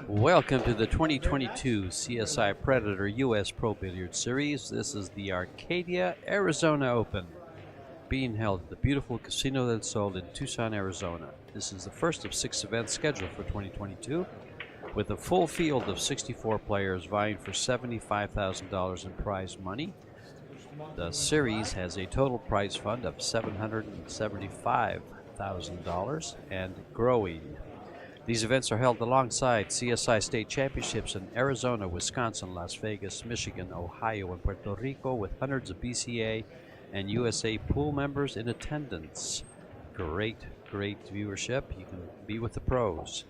Welcome to the 2022 CSI Predator U.S. Pro Billiard Series. This is the Arcadia Arizona Open, being held at the beautiful Casino del Sol in Tucson, Arizona. This is the first of 6 events scheduled for 2022, with a full field of 64 players vying for $75,000 in prize money. The series has a total prize fund of $775,000 and growing. These events are held alongside CSI State Championships in Arizona, Wisconsin, Las Vegas, Michigan, Ohio, and Puerto Rico, with hundreds of BCA and USA pool members in attendance. Great viewership. You can be with the pros.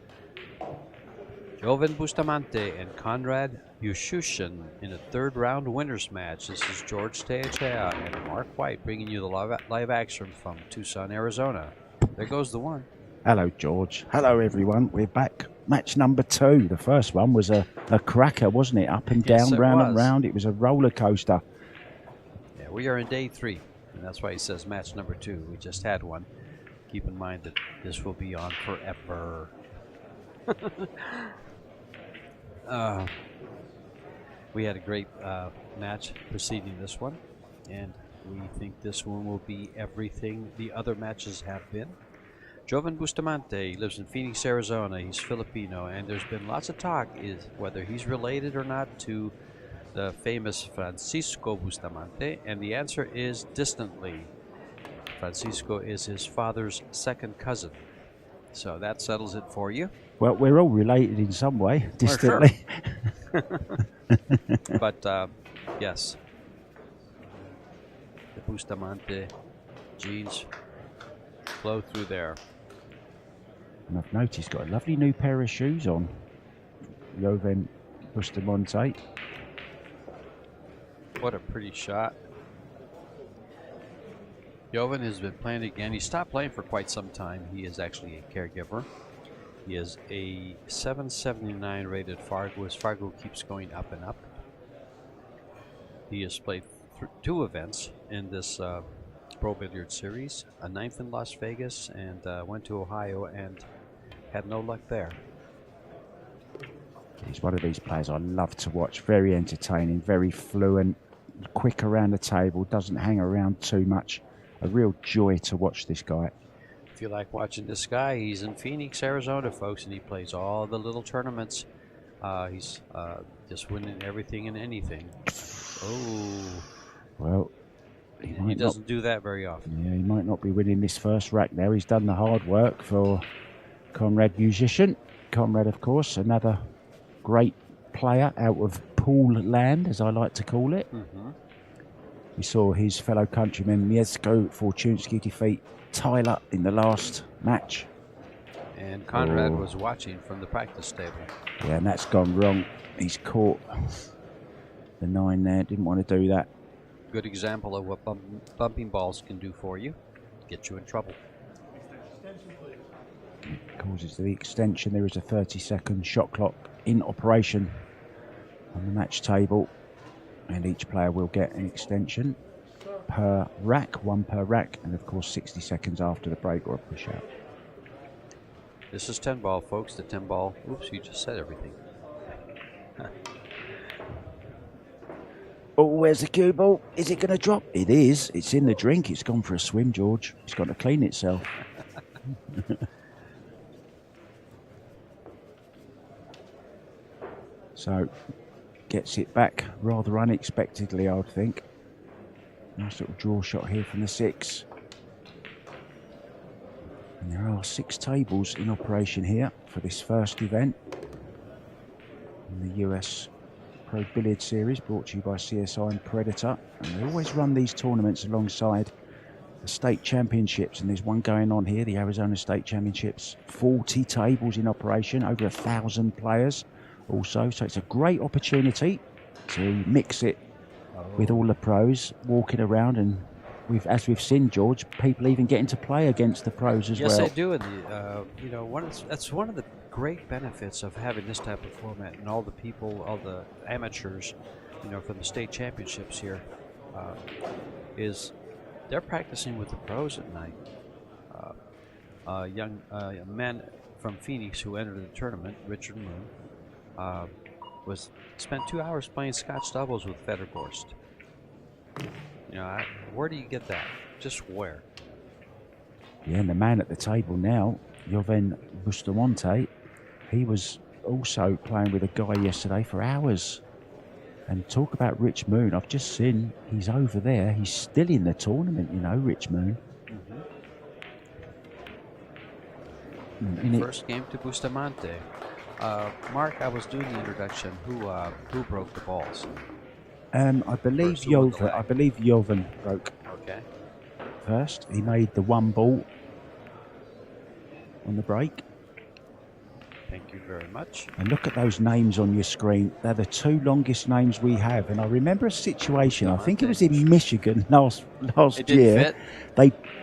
Jovan Bustamante and Conrad JUSZCZYSZYN in a third-round winners match. This is George Teachea and Mark White bringing you the live action from Tucson, Arizona. There goes the one. Hello, George. Hello, everyone. We're back. Match number 2. The first one was a cracker, wasn't it? Up and down, round and round. It was a roller coaster. Yeah, we are in day 3, and that's why he says match number 2. We just had one. Keep in mind that this will be on forever. We had a great match preceding this one, and we think this one will be everything the other matches have been. Jovan Bustamante lives in Phoenix, Arizona. He's Filipino, and there's been lots of talk is whether he's related or not to the famous Francisco Bustamante, and the answer is distantly. Francisco is his father's second cousin, so that settles it for you. Well, we're all related in some way, distantly. Sure. But yes, the Bustamante genes flow through there. And I've noticed he's got a lovely new pair of shoes on. Jovan Bustamante. What a pretty shot. Jovan has been playing again. He stopped playing for quite some time. He is actually a caregiver. He is a 779 rated Fargo as Fargo keeps going up and up. He has played 2 events in this Pro Billiard Series, a 9th in Las Vegas, and went to Ohio and had no luck there. He's one of these players I love to watch. Very entertaining, very fluent, quick around the table, doesn't hang around too much. A real joy to watch this guy. If you like watching this guy, he's in Phoenix, Arizona, folks, and he plays all the little tournaments. He's just winning everything and anything. Oh. Well, he doesn't do that very often. Yeah, he might not be winning this first rack now. He's done the hard work for Conrad JUSZCZYSZYN. Conrad, of course, another great player out of pool land, as I like to call it. Mm-hmm. We saw his fellow countryman Mieszko Fortunski defeat Tyler in the last match. And Conrad was watching from the practice table. Yeah, and that's gone wrong. He's caught the 9 there. Didn't want to do that. Good example of what bumping balls can do for you. Get you in trouble. It causes the extension. There is a 30-second shot clock in operation on the match table, and each player will get an extension per rack, 1 per rack, and of course 60 seconds after the break or a push out. This is 10 ball, folks. The 10 ball. Oops, you just said everything. Oh, where's the cue ball? Is it going to drop? It is. It's in the drink. It's gone for a swim, George. It's got to clean itself. So, gets it back rather unexpectedly, I would think. Nice little draw shot here from the 6. And there are 6 tables in operation here for this first event in the US Pro Billiard Series, brought to you by CSI and Predator. And they always run these tournaments alongside the state championships, and there's one going on here, the Arizona State Championships. 40 tables in operation, over 1,000 players also. So it's a great opportunity to mix it with all the pros walking around, and as we've seen, George, people even getting to play against the pros as well. Yes, they do. And you know, that's one of the great benefits of having this type of format, and all the people, all the amateurs, you know, from the state championships here, is they're practicing with the pros at night. A young man from Phoenix who entered the tournament, Richard Moon, spent 2 hours playing Scotch doubles with Federgorst. You know, where do you get that? Just where? Yeah, and the man at the table now, Joven Bustamante, he was also playing with a guy yesterday for hours. And talk about Rich Moon, I've just seen he's over there. He's still in the tournament, you know, Rich Moon. First game to Bustamante. Mark, I was doing the introduction. Who broke the balls? I believe Joven broke. Okay. First, he made the one ball on the break. Thank you very much. And look at those names on your screen. They're the 2 longest names we have. And I remember a situation, I think it was in Michigan last year.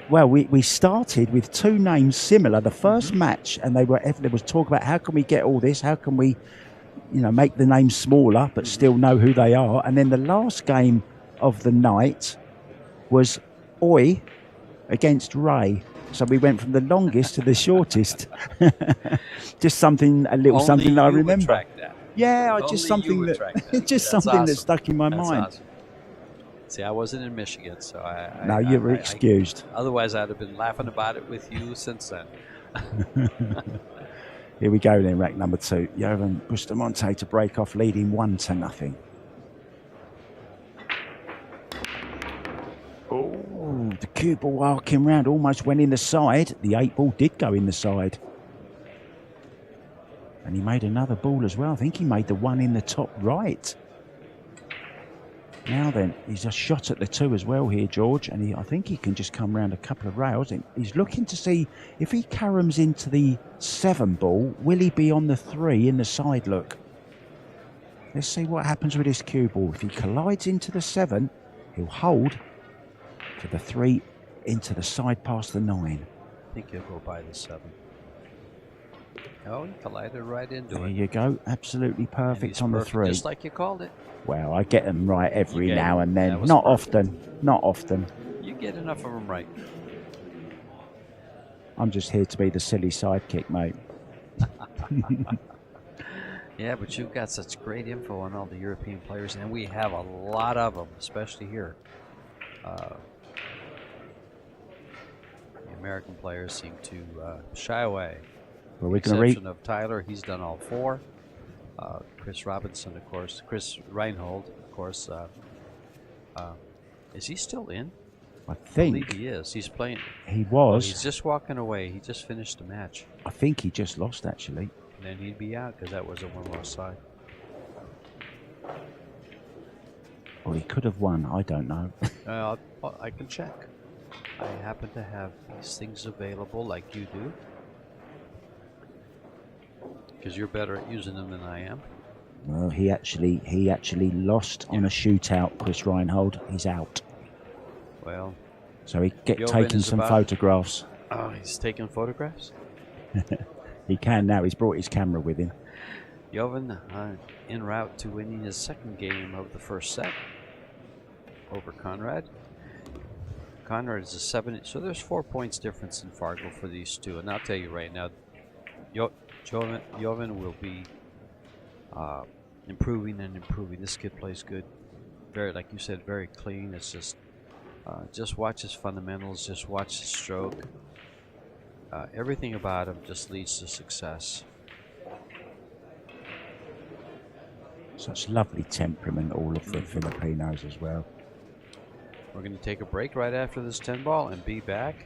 We started with 2 names similar. The first match, and there was talk about how can we get all this? How can we, you know, make the names smaller but still know who they are? And then the last game of the night was Oi against Ray. So we went from the longest to the shortest. Just something that I remember. Yeah, just something that stuck in my mind. Awesome. See, I wasn't in Michigan, so No, you were excused. Otherwise, I'd have been laughing about it with you since then. Here we go then, rack number 2. Joven Bustamante to break off, leading 1-0. Oh, the cue ball arcing round almost went in the side. The 8 ball did go in the side. And he made another ball as well. I think he made the one in the top right. Now then, he's a shot at the 2 as well here, George. And I think he can just come round a couple of rails. And he's looking to see if he caroms into the 7 ball, will he be on the 3 in the side look? Let's see what happens with this cue ball. If he collides into the 7, he'll hold to the 3 into the side past the 9. I think he'll go by the 7. Oh, he collided right into it. There you go. Absolutely perfect on the 3. Just like you called it. Well, I get them right every now and then. Not often. Not often. You get enough of them right. I'm just here to be the silly sidekick, mate. Yeah, but you've got such great info on all the European players, and we have a lot of them, especially here. The American players seem to shy away. Well, we're going to exception of Tyler, he's done all 4. Chris Robinson, of course. Chris Reinhold, of course. Is he still in? I think. I believe he is. He's playing. He was. He's just walking away. He just finished the match. I think he just lost, actually. And then he'd be out because that was a 1-loss side. Well, he could have won. I don't know. I can check. I happen to have these things available like you do. Because you're better at using them than I am. Well, he actually lost on a shootout, Chris Reinhold. He's out. Well, so he taking some photographs. Oh, he's taking photographs? He can now. He's brought his camera with him. Joven en route to winning his 2nd game of the first set over Conrad. Conrad is a 7, so there's 4 points difference in Fargo for these 2. And I'll tell you right now, Joven will be improving and improving. This kid plays good. Very, like you said, very clean. It's just watch his fundamentals, just watch his stroke. Everything about him just leads to success. Such lovely temperament, all of the Filipinos as well. We're going to take a break right after this 10 ball and be back.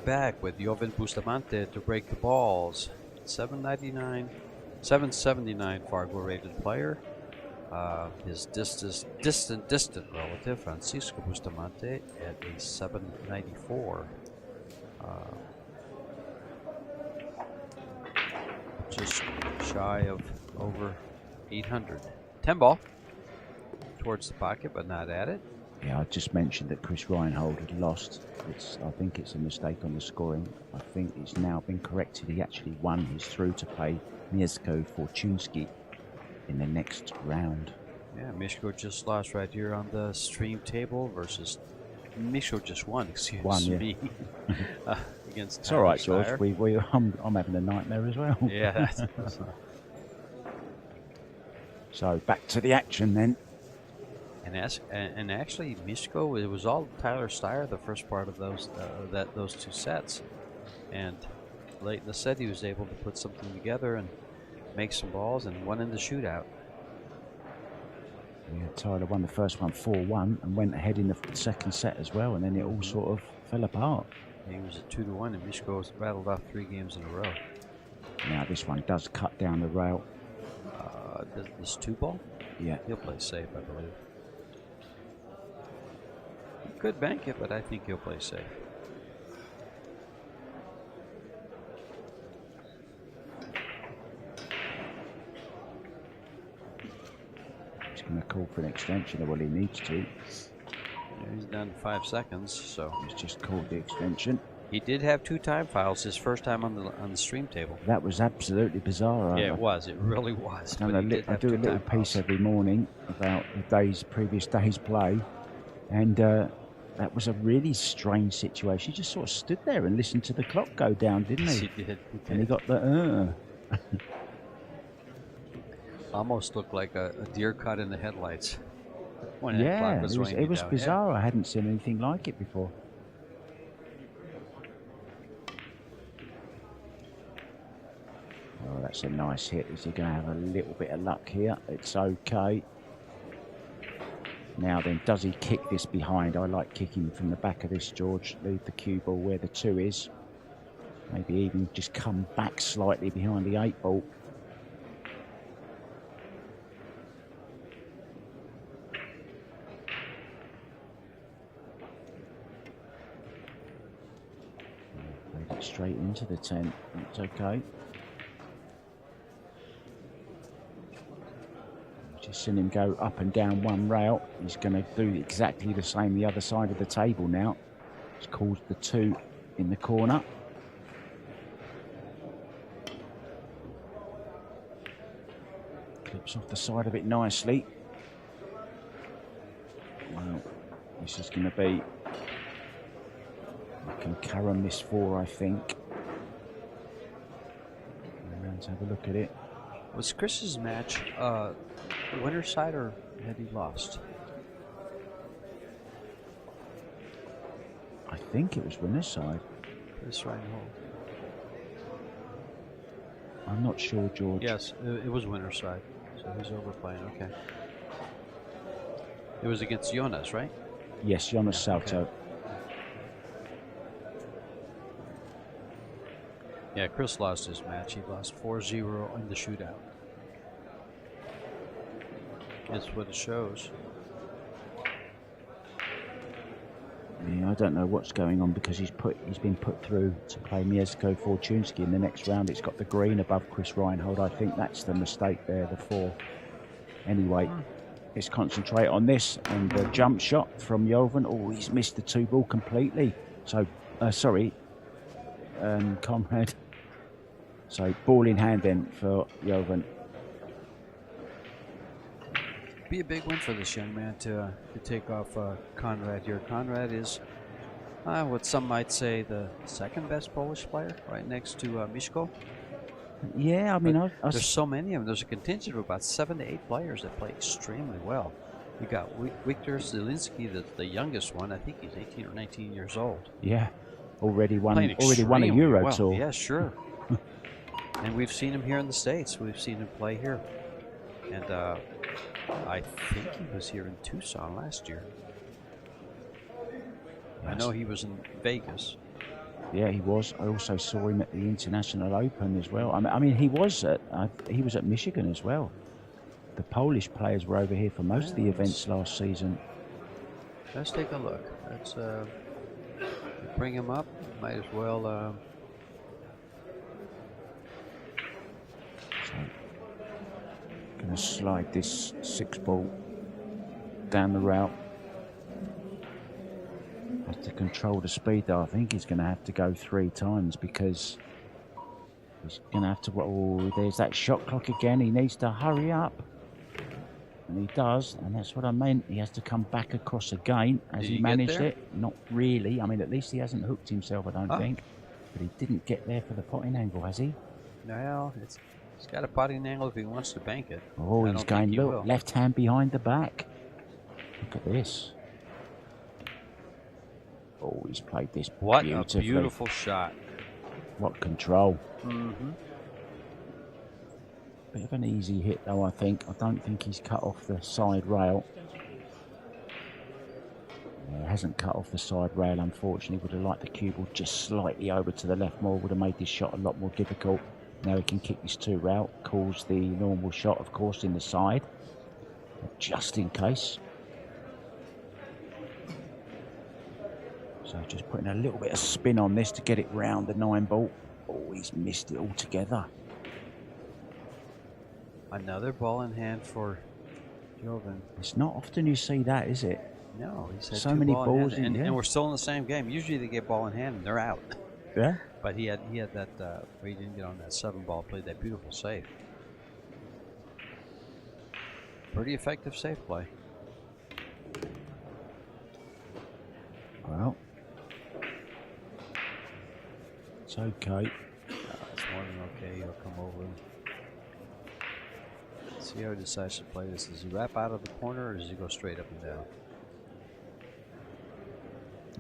back with Jovan Bustamante to break the balls. 799, 779 Fargo rated player. His distant relative, Francisco Bustamante, at a 794. Just shy of over 800. 10 ball towards the pocket, but not at it. Yeah, I just mentioned that Chris Reinhold had lost. I think it's a mistake on the scoring. I think it's now been corrected. He actually won. He's through to play Mieszko Fortuński in the next round. Yeah, Mieszko just lost right here on the stream table versus Mieszko just won, excuse me. Against it's all right, George. I'm having a nightmare as well. Yeah. So back to the action then. And actually, Mieszko, it was all Tyler Steyer the first part of those two sets, and late in the set he was able to put something together and make some balls and won in the shootout. Yeah, Tyler won the first one 4-1 and went ahead in the second set as well, and then it all sort of fell apart. He was at 2-1, and Mieszko rattled off 3 games in a row. Now this one does cut down the rail. This 2-ball? Yeah. He'll play safe, I believe. He could bank it, but I think he'll play safe. He's going to call for an extension, well, he needs to. Yeah, he's done 5 seconds, so he's just called the extension. He did have 2 time fouls his first time on the stream table. That was absolutely bizarre. Yeah, it was. It really was. I do a little piece every morning about the previous day's play, and that was a really strange situation. He just sort of stood there and listened to the clock go down, didn't he? Yes, he did. And he got the Almost looked like a deer caught in the headlights. When yeah, it was bizarre. Yeah. I hadn't seen anything like it before. Oh, that's a nice hit. Is he going to have a little bit of luck here? It's okay. Now then, does he kick this behind? I like kicking from the back of this, George. Leave the cue ball where the 2 is. Maybe even just come back slightly behind the 8 ball. Played it straight into the 10. That's okay. Just seen him go up and down one rail. He's going to do exactly the same the other side of the table now. He's called the 2 in the corner. Clips off the side of it nicely. Well, this is going to be... I can carom this 4, I think. Let's have a look at it. Was Chris's match winner side, or had he lost? I think it was winner's side. Chris Reinhold. I'm not sure, George. Yes, it was winner's side. So he's overplaying. Okay. It was against Jonas, right? Yes, Jonas Salto. Okay. Yeah, Chris lost his match. He lost 4-0 in the shootout. That's what it shows. Yeah, I don't know what's going on because he's been put through to play Mieszko Fortuński in the next round. It's got the green above Chris Reinhold. I think that's the mistake there, the 4. Anyway, let's concentrate on this, and the jump shot from Jovan. Oh, he's missed the 2 ball completely. So, sorry, Conrad. So, ball in hand then for Jovan. Be a big win for this young man to take off Conrad here. Conrad is what some might say the 2nd best Polish player, right next to Mieszko. Yeah, I mean, there's so many of them. There's a contingent of about 7 to 8 players that play extremely well. We got Wiktor Zielinski, the youngest one. I think he's 18 or 19 years old. Yeah, already won a Euro tour. Yeah, sure. And we've seen him here in the States. We've seen him play here. And I think he was here in Tucson last year. Yes. I know he was in Vegas. Yeah, he was. I also saw him at the International Open as well. I mean he was at Michigan as well. The Polish players were over here for most of the events last season. Let's take a look. Let's bring him up. Might as well. So, going to slide this 6-ball down the route. Has to control the speed though. I think he's going to have to go 3 times because he's going to have to. Oh, there's that shot clock again. He needs to hurry up. And he does, and that's what I meant. He has to come back across again. Has he managed it? Not really. I mean, at least he hasn't hooked himself, I don't think. But he didn't get there for the potting angle, has he? No, he's got a potting angle if he wants to bank it. Oh, he's going, look, left hand behind the back. Look at this. Oh, he's played this what beautifully. A beautiful shot. What control. Mm-hmm. Bit of an easy hit, though, I think. I don't think he's cut off the side rail. He hasn't cut off the side rail, unfortunately. Would have liked the cue ball just slightly over to the left more. Would have made this shot a lot more difficult. Now he can kick this 2 route. Calls the normal shot, of course, in the side. Just in case. So just putting a little bit of spin on this to get it round the 9-ball. Oh, he's missed it altogether. Another ball in hand for Jovan. It's not often you see that, is it? No, he's had so many balls in, and we're still in the same game. Usually they get ball in hand and they're out. Yeah. But he had that where he didn't get on that 7-ball, played that beautiful save. Pretty effective save play. Well, it's okay. It's more than okay. He'll come over. See how he decides to play this. Does he wrap out of the corner or does he go straight up and down?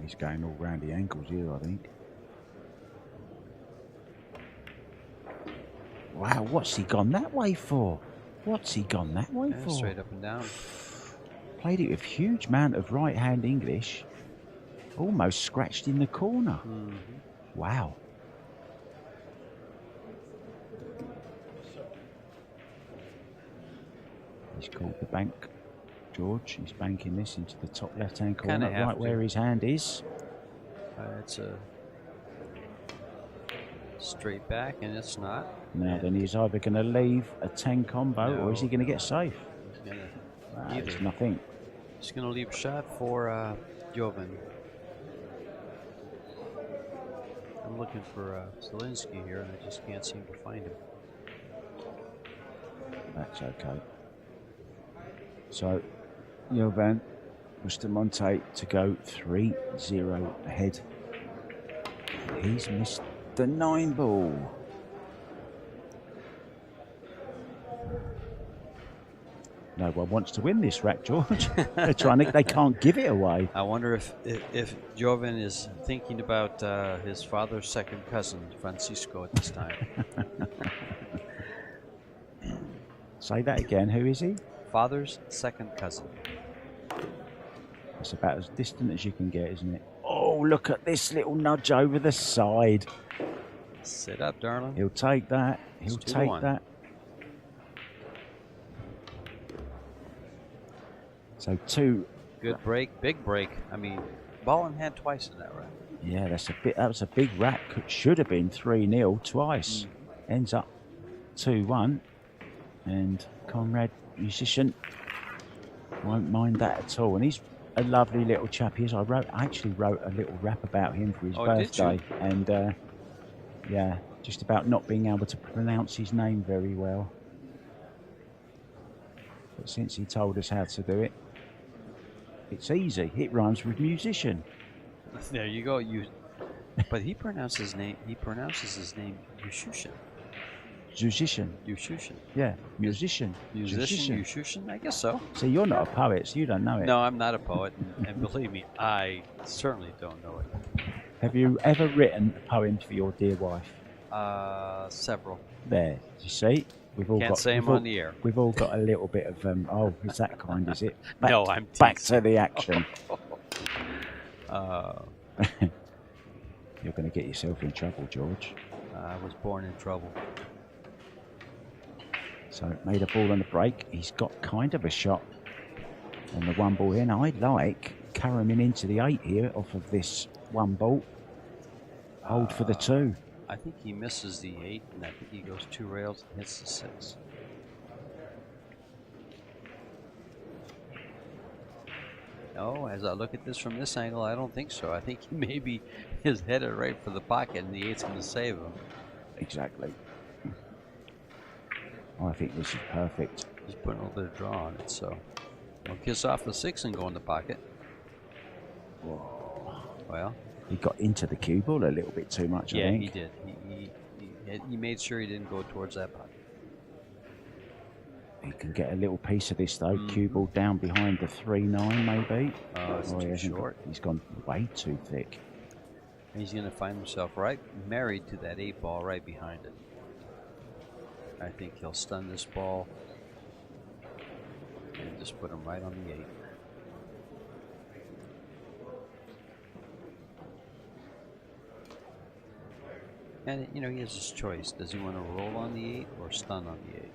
He's going all round the ankles here, I think. Wow, what's he gone that way for? What's he gone that way for? Straight up and down. Played it with huge amount of right-hand English. Almost scratched in the corner. Mm-hmm. Wow. He's called the bank, George. He's banking this into the top left-hand corner, right where his hand is. It's a straight back, and it's not. Now then, he's either going to leave a 10 combo, or is he going to get safe? He's going to It's nothing. He's going to leave a shot for Jovan. I'm looking for Zielinski here, and I just can't seem to find him. That's okay. So, Jovan Bustamante to go 3-0 ahead. He's missed the 9-ball. No one wants to win this rack, George. They're trying to, they can't give it away. I wonder if Jovan is thinking about his father's second cousin, Francisco, at this time. Say that again. Who is he? Father's second cousin. It's about as distant as you can get, isn't it? Oh, look at this little nudge over the side. Sit up, darling. He'll take that. He'll take that. So 2. Good break, big break. I mean, ball in hand twice in that rack. Yeah, that was a big rack. Should have been 3-0 twice. Ends up 2-1. And Conrad, musician, won't mind that at all. And he's a lovely little chap. He is. I actually wrote a little rap about him for his birthday. And yeah, just about not being able to pronounce his name very well. But since he told us how to do it, it's easy. It rhymes with musician. There you go. But he pronounces his name. He pronounces his name Yushushin. Musician. Yushushin. Yeah, musician. Musician. Yushushin. I guess so. See, you're not a poet, so you don't know it. No, I'm not a poet, and believe me, I certainly don't know it. Have you ever written a poem for your dear wife? Several. There, you see, we've all Can't say them on the air. We've all got a little bit of oh, is that kind? Is it? No, I'm back to the action. You're going to get yourself in trouble, George. I was born in trouble. So made a ball on the break. He's got kind of a shot on the one ball in. I like carrying into the 8 here off of this one ball. Hold for the 2. I think he misses the 8, and I think he goes 2 rails and hits the 6. No, as I look at this from this angle, I don't think so. I think he maybe is headed right for the pocket, and the 8's going to save him. Exactly. I think this is perfect. He's putting a little bit of draw on it, so he'll kiss off the 6 and go in the pocket. Whoa. Well, he got into the cue ball a little bit too much, I think. He did. He made sure he didn't go towards that pocket. He can get a little piece of this though. Cue ball down behind the 3-9 maybe. It's too short. He's gone way too thick. He's going to find himself right married to that 8 ball right behind it. I think he'll stun this ball and just put him right on the 8. And you know, he has his choice. Does he want to roll on the 8 or stun on the 8?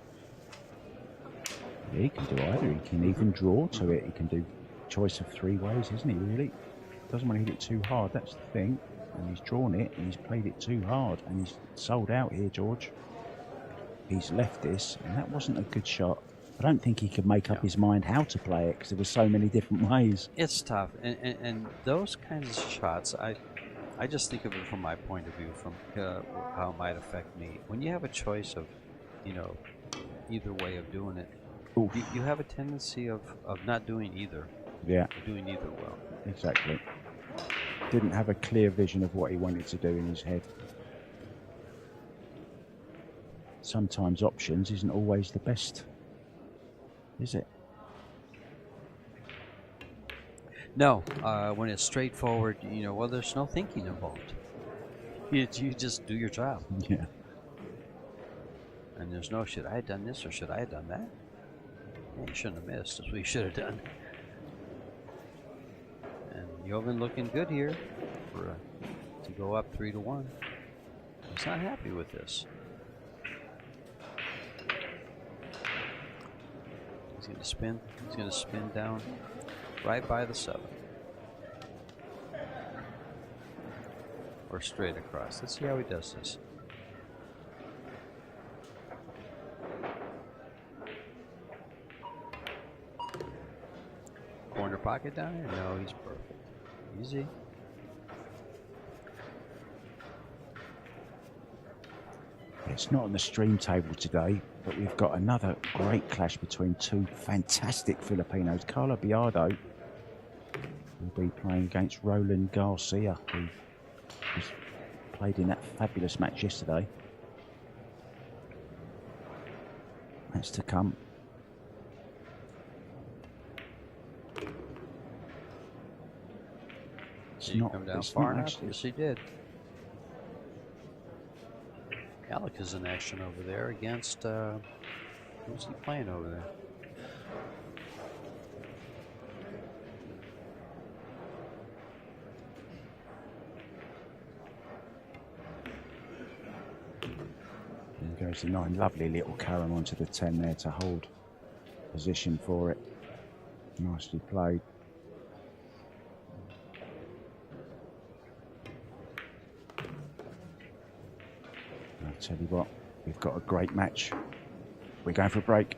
Yeah, he can do either. He can even draw to it. He can do choice of 3 ways, isn't he, really? Doesn't want to hit it too hard, that's the thing. And he's drawn it, and he's played it too hard, and he's sold out here, George. He's left this, and that wasn't a good shot. I don't think he could make up his mind how to play it, because there were so many different ways. It's tough, and those kinds of shots, I just think of it from my point of view, from how it might affect me. When you have a choice of, you know, either way of doing it, you have a tendency of not doing either. Yeah. Doing either well. Exactly. Didn't have a clear vision of what he wanted to do in his head. Sometimes options isn't always the best, is it? No, when it's straightforward, you know, well, there's no thinking involved. You just do your job. Yeah. And there's no, should I have done this or should I have done that? Yeah, you shouldn't have missed. That's what you should have done. And you've been looking good here for to go up 3-1. He's not happy with this. He's going to spin. He's going to spin down right by the 7. Or straight across. Let's see how he does this. Corner pocket down here? No, he's perfect. Easy. It's not on the stream table today, but we've got another great clash between 2 fantastic Filipinos. Carlo Biardo will be playing against Roland Garcia, who was played in that fabulous match yesterday. That's to come. Did he come down far enough? Yes, he did. Alec is in action over there against, who's he playing over there? And goes the 9. Lovely little carom onto the 10 there to hold position for it. Nicely played. I'll tell you what, we've got a great match. We're going for a break.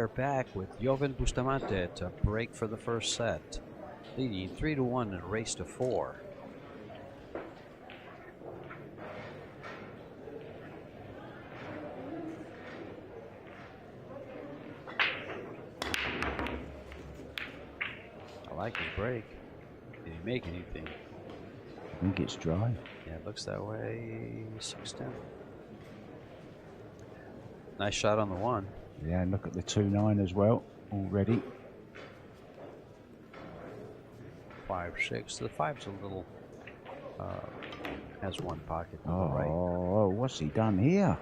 are back with Jovan Bustamante to break for the first set, leading 3-1 in a race to 4. I like his break. Did he make anything? I think it's dry. Yeah, it looks that way. 6-10. Nice shot on the 1. Yeah, and look at the 2-9 as well already. 5-6. The 5's a little, has one pocket to the Oh, right. what's he done here?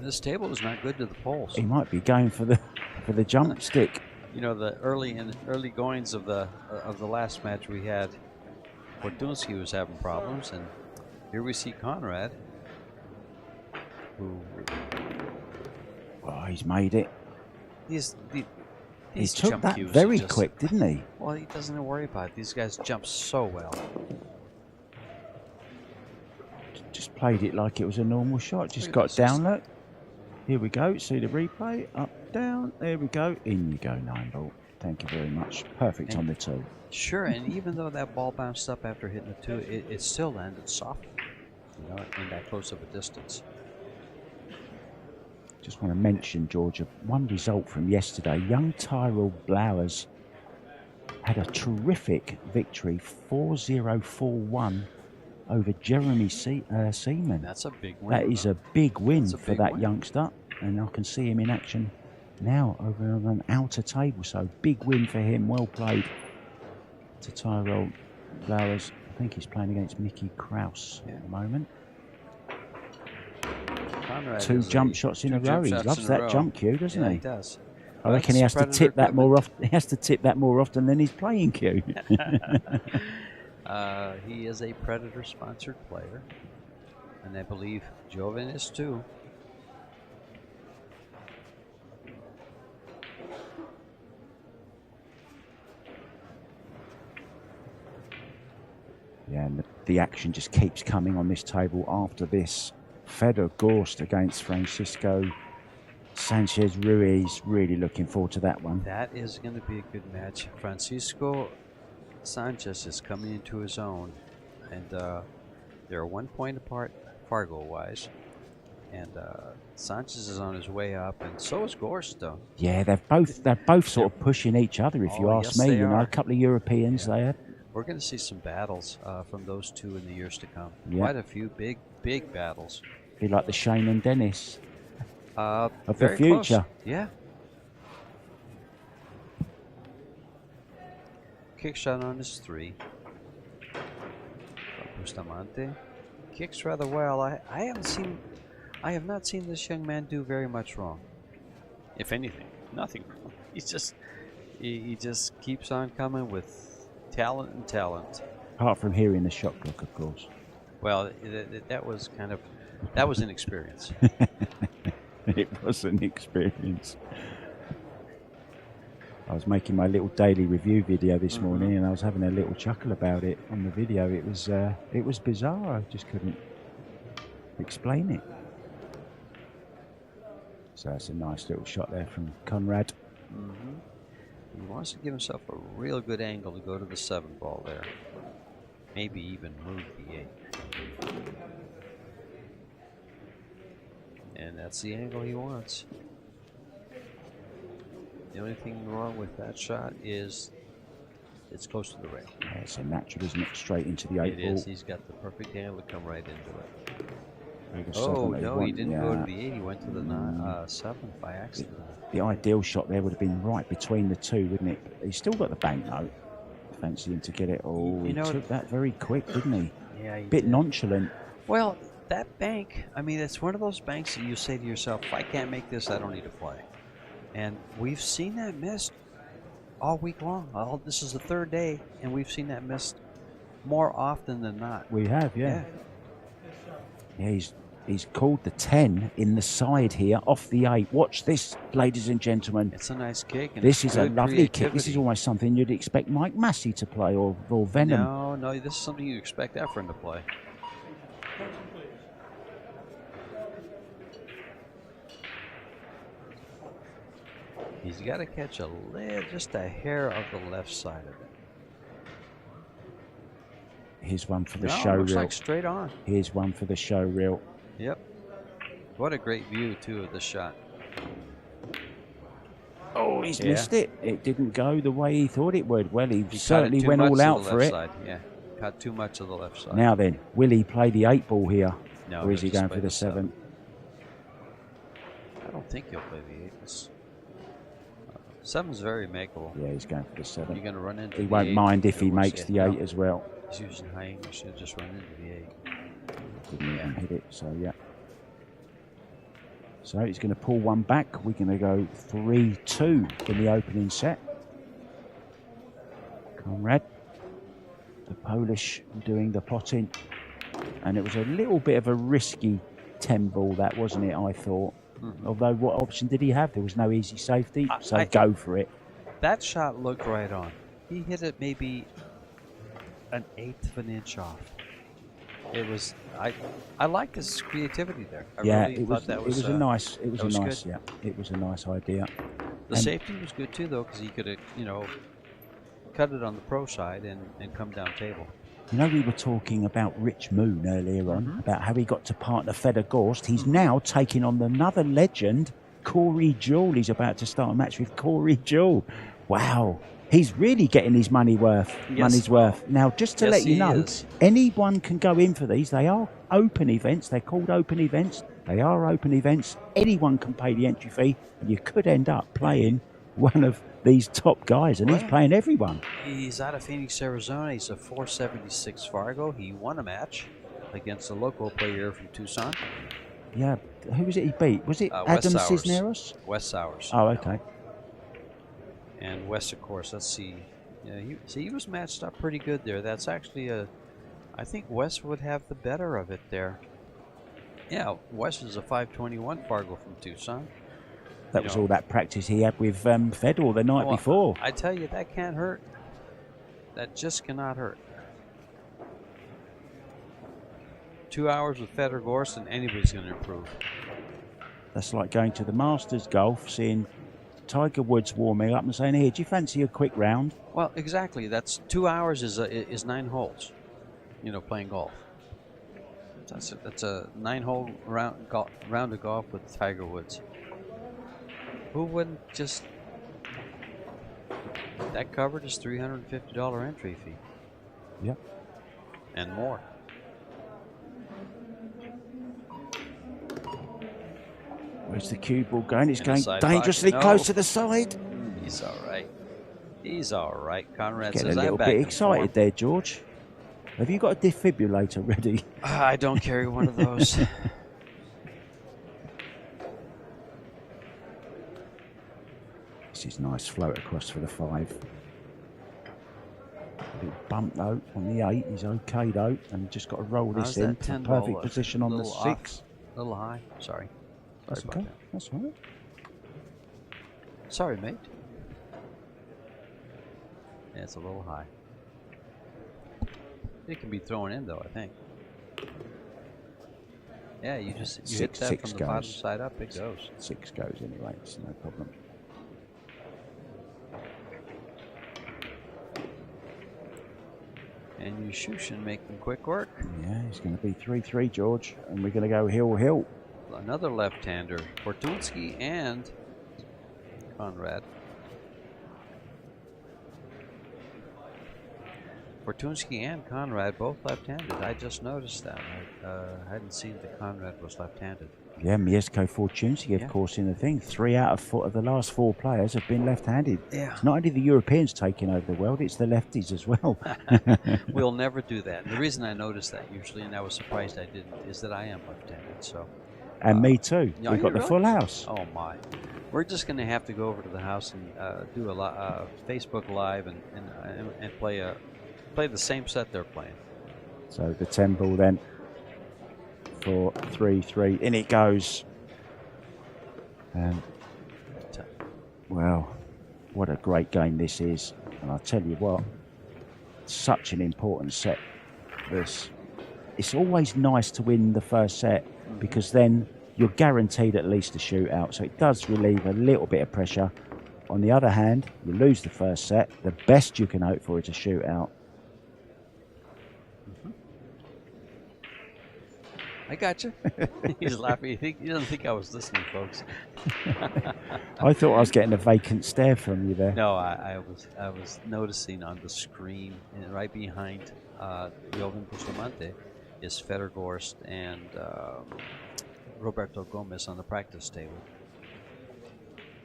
This table is not good to the poles. He might be going for the jump stick. You know, the early goings of the last match we had, Fortunski was having problems, and here we see Conrad, who He's made it. He took that very quick, didn't he? Well, he doesn't worry about it. These guys jump so well. Just played it like it was a normal shot. Just got down, look. Here we go. See the replay. Up, down. There we go. In you go, 9-ball. Thank you very much. Perfect on the 2. Sure, and even though that ball bounced up after hitting the 2, it still landed softly, you know, in that close of a distance. Just want to mention, Georgia, one result from yesterday. Young Tyrell Blowers had a terrific victory, 4-0, 4-1 over Jeremy Seaman. That's a big win. That is a big win for that youngster, and I can see him in action now over on an outer table. So big win for him. Well played to Tyrell Blowers. I think he's playing against Mickey Kraus at the moment. Conrad 2 jump shots in a row. He loves that jump cue, doesn't he? He does. I reckon he has to tip that more often. He has to tip that more often than his playing cue. He is a Predator sponsored player, and I believe Jovan is too. Yeah, and the action just keeps coming on this table after this. Fedor Gorst against Francisco Sanchez Ruiz. Really looking forward to that one. That is going to be a good match. Francisco Sanchez is coming into his own, and they're 1 point apart Fargo-wise. And Sanchez is on his way up, and so is Gorst, though. Yeah, they're both sort of pushing each other, if you ask me. You know, a couple of Europeans there. We're going to see some battles from those two in the years to come. Yeah. Quite a few big battles. Be like the Shane and Dennis of the very future. Close. Yeah. Kick shot on his 3. Bustamante kicks rather well. I have not seen this young man do very much wrong. If anything, nothing wrong. He just keeps on coming with talent and talent. Apart from hearing the shot clock, of course. Well, that was an experience. It was an experience. I was making my little daily review video this morning, and I was having a little chuckle about it on the video. It was bizarre. I just couldn't explain it. So that's a nice little shot there from Conrad. He wants to give himself a real good angle to go to the 7 ball there. Maybe even move the 8. And that's the angle he wants. The only thing wrong with that shot is it's close to the rail. Yeah, it's a natural, isn't it? Straight into the 8 ball. It is. He's got the perfect angle to come right into it. Oh, no, he didn't go to the 8. He went to the 7 by accident. The ideal shot there would have been right between the 2, wouldn't it? But he's still got the banknote. Fancy him to get it. Oh, he took that very quick, didn't he? Yeah, he Bit did. nonchalant. Well, that bank, I mean, it's one of those banks that you say to yourself, if I can't make this, I don't need to play. And we've seen that missed all week long. This is the 3rd day, and we've seen that missed more often than not. We have, yeah. Yeah, he's called the 10 in the side here, off the 8. Watch this, ladies and gentlemen. It's a nice kick. And this is a lovely kick. This is almost something you'd expect Mike Massey to play, or Venom. No, this is something you expect Efren to play. He's got to catch just a hair of the left side of it. Here's one for the No, show looks reel. like straight on. Here's one for the show reel. Yep. What a great view, too, of the shot. Oh, he's missed it. It didn't go the way he thought it would. Well, he He certainly went all out for it. side. Yeah, caught too much of the left side. Now then, will he play the 8 ball here? No, or is he he'll just going play for the 7? I don't think he'll play the 8. 7's very makeable. Yeah, he's going for the 7. You're going to run into He the won't 8. mind if he makes the 8 as well. He's using high English. He'll just run into the 8. Didn't even hit it, so yeah. So he's going to pull one back. We're going to go 3-2 in the opening set. Conrad, the Polish, doing the potting. And it was a little bit of a risky 10 ball, that, wasn't it, I thought. Although, what option did he have? There was no easy safety, so go for it. That shot looked right on. He hit it maybe an 1/8 of an inch off. It was. I like his creativity there. I really it thought that was. It was a nice. It was that was a nice. good. Yeah, it was a nice idea. The safety was good too, though, because he could have, cut it on the pro side and come down table. You know, we were talking about Rich Moon earlier on, about how he got to partner Fedor Gorst. He's now taking on another legend, Corey Jewell. He's about to start a match with Corey Jewell. Wow. He's really getting his money's worth. Now, just to let you know, anyone can go in for these. They are open events. They're called open events. They are open events. Anyone can pay the entry fee, and you could end up playing one of these top guys, and he's playing everyone. He's out of Phoenix, Arizona. He's a 476 Fargo. He won a match against a local player from Tucson. Yeah, who was it he beat? Was it Adam Cisneros? Wes Sowers. Oh, okay. And Wes, of course, let's see. Yeah, he was matched up pretty good there. That's actually I think Wes would have the better of it there. Yeah, Wes is a 521 Fargo from Tucson. That was all that practice he had with Fedor the night before. I tell you, that can't hurt. That just cannot hurt. 2 hours with Fedor Gorst, and anybody's going to improve. That's like going to the Masters Golf, seeing Tiger Woods warming up and saying, "Here, do you fancy a quick round?" Well, exactly. That's 2 hours is 9 holes. Playing golf. That's a 9-hole round of golf with Tiger Woods. Who wouldn't just... That covered his $350 entry fee. Yep. And more. Where's the cue ball going? It's going dangerously close to the side. He's all right. He's all right. Conrad Getting says, a little bit excited there, George. Have you got a defibrillator ready? I don't carry one of those. This is nice float across for the 5. A little bump though on the 8. He's okay though, and just got to roll this in to perfect position on the 6. A little high. Sorry. That's okay. That's all right. Sorry, mate. Yeah, it's a little high. It can be thrown in though, I think. Yeah, you hit that from the bottom side up, it goes. 6 goes anyway, it's no problem. And JUSZCZYSZYN making quick work. Yeah, he's going to be 3-3, George, and we're going to go hill. Another left-hander, Fortunsky and Conrad. Fortunsky and Conrad both left-handed. I just noticed that. I hadn't seen that Conrad was left-handed. Yeah, Mieszko Fortunsky, of course, in the thing. 3 out of 4 of the last 4 players have been left-handed. Yeah. It's not only the Europeans taking over the world, it's the lefties as well. We'll never do that. And the reason I noticed that usually, and I was surprised I didn't, is that I am left-handed. So. And me too. Yeah, We've got the full house. Oh my! We're just going to have to go over to the house and do a Facebook Live and play the same set they're playing. So the 10 ball then for 3-3. In it goes. And well, what a great game this is. And I'll tell you what, such an important set. It's always nice to win the first set, because then you're guaranteed at least a shootout. So it does relieve a little bit of pressure. On the other hand, you lose the first set, the best you can hope for is a shootout. I got you. He's laughing. He doesn't think I was listening, folks. I thought I was getting a vacant stare from you there. No, I was noticing on the screen, and right behind Jovan Bustamante is Federgorst and Roberto Gomez on the practice table.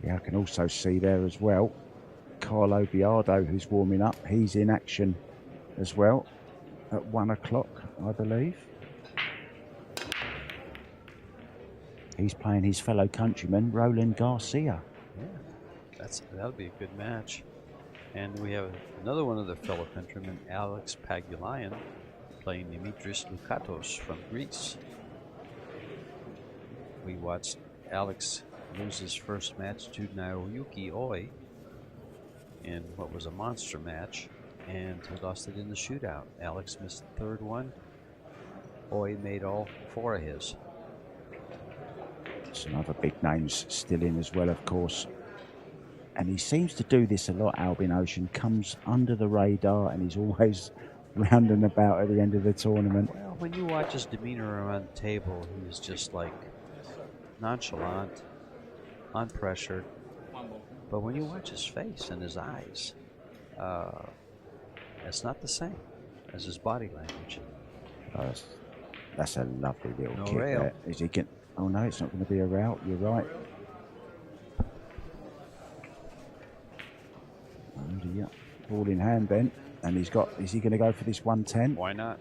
Yeah, I can also see there as well Carlo Biardo, who's warming up. He's in action as well at 1 o'clock, I believe. He's playing his fellow countryman, Roland Garcia. Yeah, that'll be a good match. And we have another one of the fellow countrymen, Alex Pagulayan, playing Dimitris Lukatos from Greece. We watched Alex lose his first match to Naoyuki Oi in what was a monster match, and he lost it in the shootout. Alex missed the third one. Oi made all 4 of his. Some other big names still in as well, of course. And he seems to do this a lot, Albin Ocean. Comes under the radar and he's always round and about at the end of the tournament. Well, when you watch his demeanor around the table, he's just like nonchalant, unpressured. But when you watch his face and his eyes, it's not the same as his body language. That's a lovely little No kick rail. there. Is he getting... Oh no, it's not going to be a rout. You're right. Oh, yeah. Ball in hand then, and he's got. Is he going to go for this 110? Why not?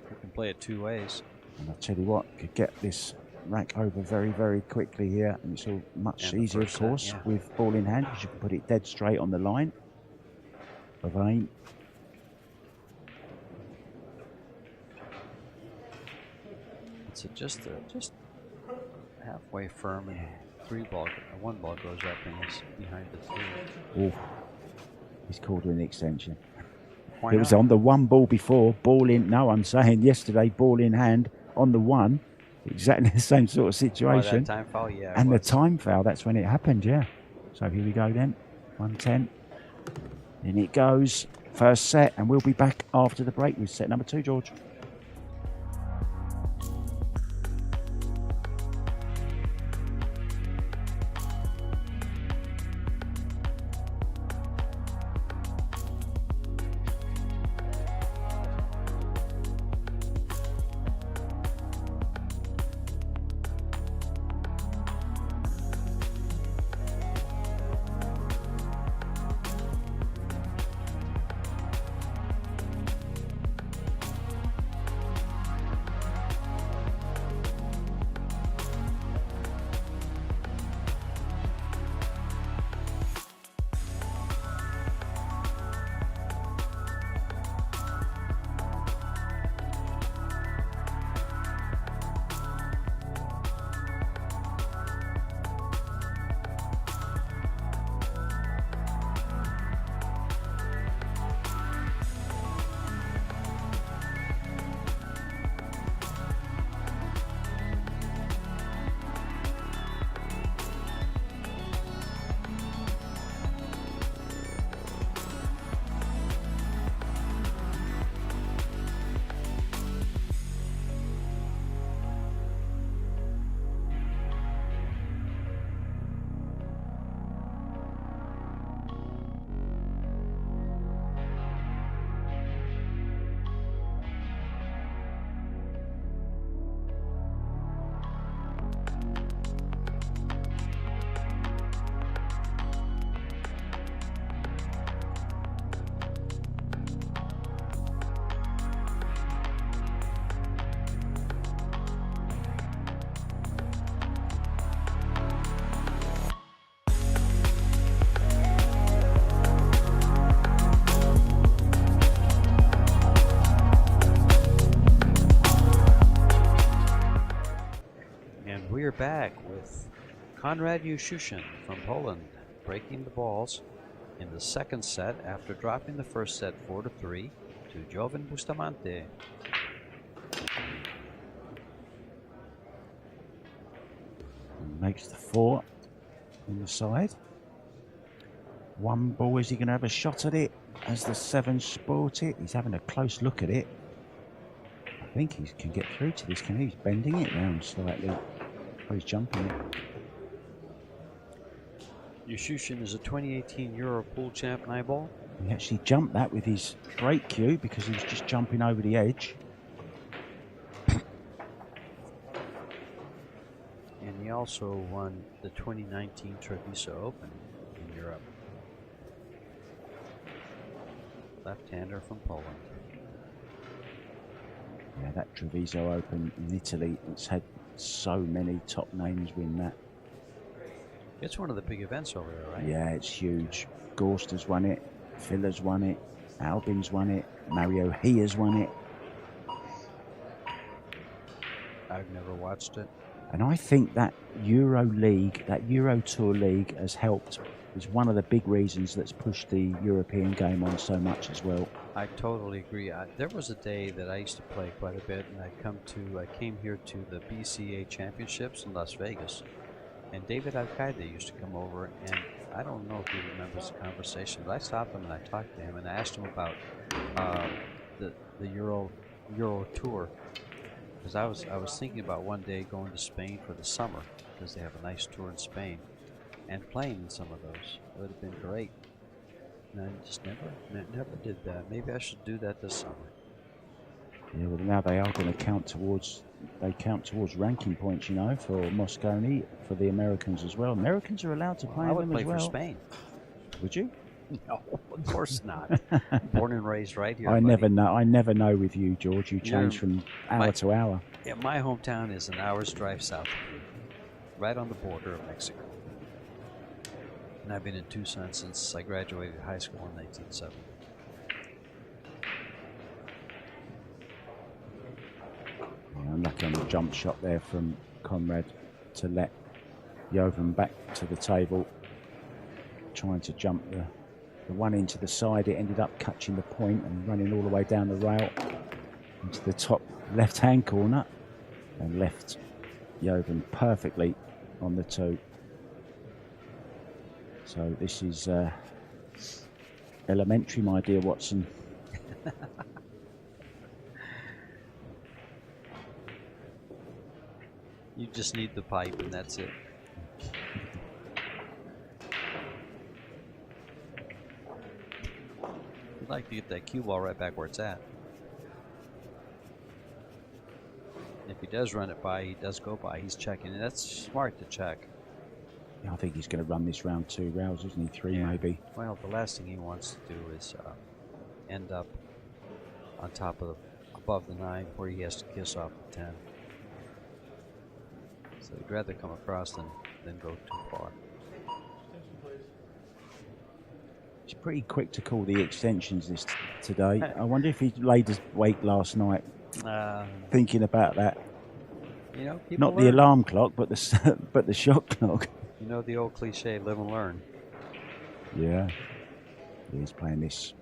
You can play it 2 ways. And I'll tell you what, could get this rack over very, very quickly here, and it's all much easier, of course, with ball in hand, because you can put it dead straight on the line of aim. It's just halfway firm, and 1 ball goes up and he's behind the 3. Oh, he's called an extension. Why It was not? on the 1 ball before, ball in. No, I'm saying yesterday, ball in hand on the 1. Exactly the same sort of situation. Oh, that time foul, yeah. And the time foul, that's when it happened, yeah. So here we go then, 110. In it goes, first set, and we'll be back after the break with set number 2, George. We're back with Konrad JUSZCZYSZYN from Poland breaking the balls in the second set after dropping the first set 4-3 to Jovan Bustamante. Makes the 4 on the side. One ball, is he going to have a shot at it as the 7 sport it? He's having a close look at it. I think he can get through to this, can he? He's bending it round slightly. Oh, he's jumping it. JUSZCZYSZYN is a 2018 Euro Pool Champ 9-ball. He actually jumped that with his straight cue because he was just jumping over the edge. And he also won the 2019 Treviso Open in Europe. Left-hander from Poland. Yeah, that Treviso Open in Italy, it's had so many top names win that. It's one of the big events over there, right? Yeah, it's huge. Gorster's won it, Filler's won it, Albin's won it, Mario Hia's won it. I've never watched it. And I think that Euro League, that Euro Tour League has helped, is one of the big reasons that's pushed the European game on so much as well. I totally agree. There was a day that I used to play quite a bit, and I came here to the BCA Championships in Las Vegas, and David Arcadia used to come over, and I don't know if he remembers the conversation, but I stopped him and I talked to him and I asked him about the Euro Tour, because I was thinking about one day going to Spain for the summer, because they have a nice tour in Spain, and playing in some of those. It would have been great. And I just never did that. Maybe I should do that this summer. Yeah, well now they are going to count towards ranking points, you know, for Mosconi, for the Americans as well. Americans are allowed to play them as well. I would play for Spain. Would you? No, of course not. Born and raised right here. I never know with you, George. You change from hour to hour. Yeah, my hometown is an hour's drive south of you, right on the border of Mexico. And I've been in Tucson since I graduated high school in 1970. Yeah, unlucky on the jump shot there from Conrad to let Jovan back to the table. Trying to jump the one into the side, it ended up catching the point and running all the way down the rail into the top left-hand corner and left Jovan perfectly on the 2. So this is elementary, my dear Watson. You just need the pipe and that's it. I'd like to get that cue ball right back where it's at. If he does run it by, he does go by. He's checking, and that's smart to check. Yeah, I think he's going to run this round 2 rails, isn't he? 3 maybe. Well, the last thing he wants to do is end up on top of above the 9 where he has to kiss off the 10. So he'd rather come across than go too far. He's pretty quick to call the extensions today. I wonder if he laid his wake last night, thinking about that. You know, not the alarm clock, but the shot clock. You know the old cliche, live and learn. Yeah. He's playing this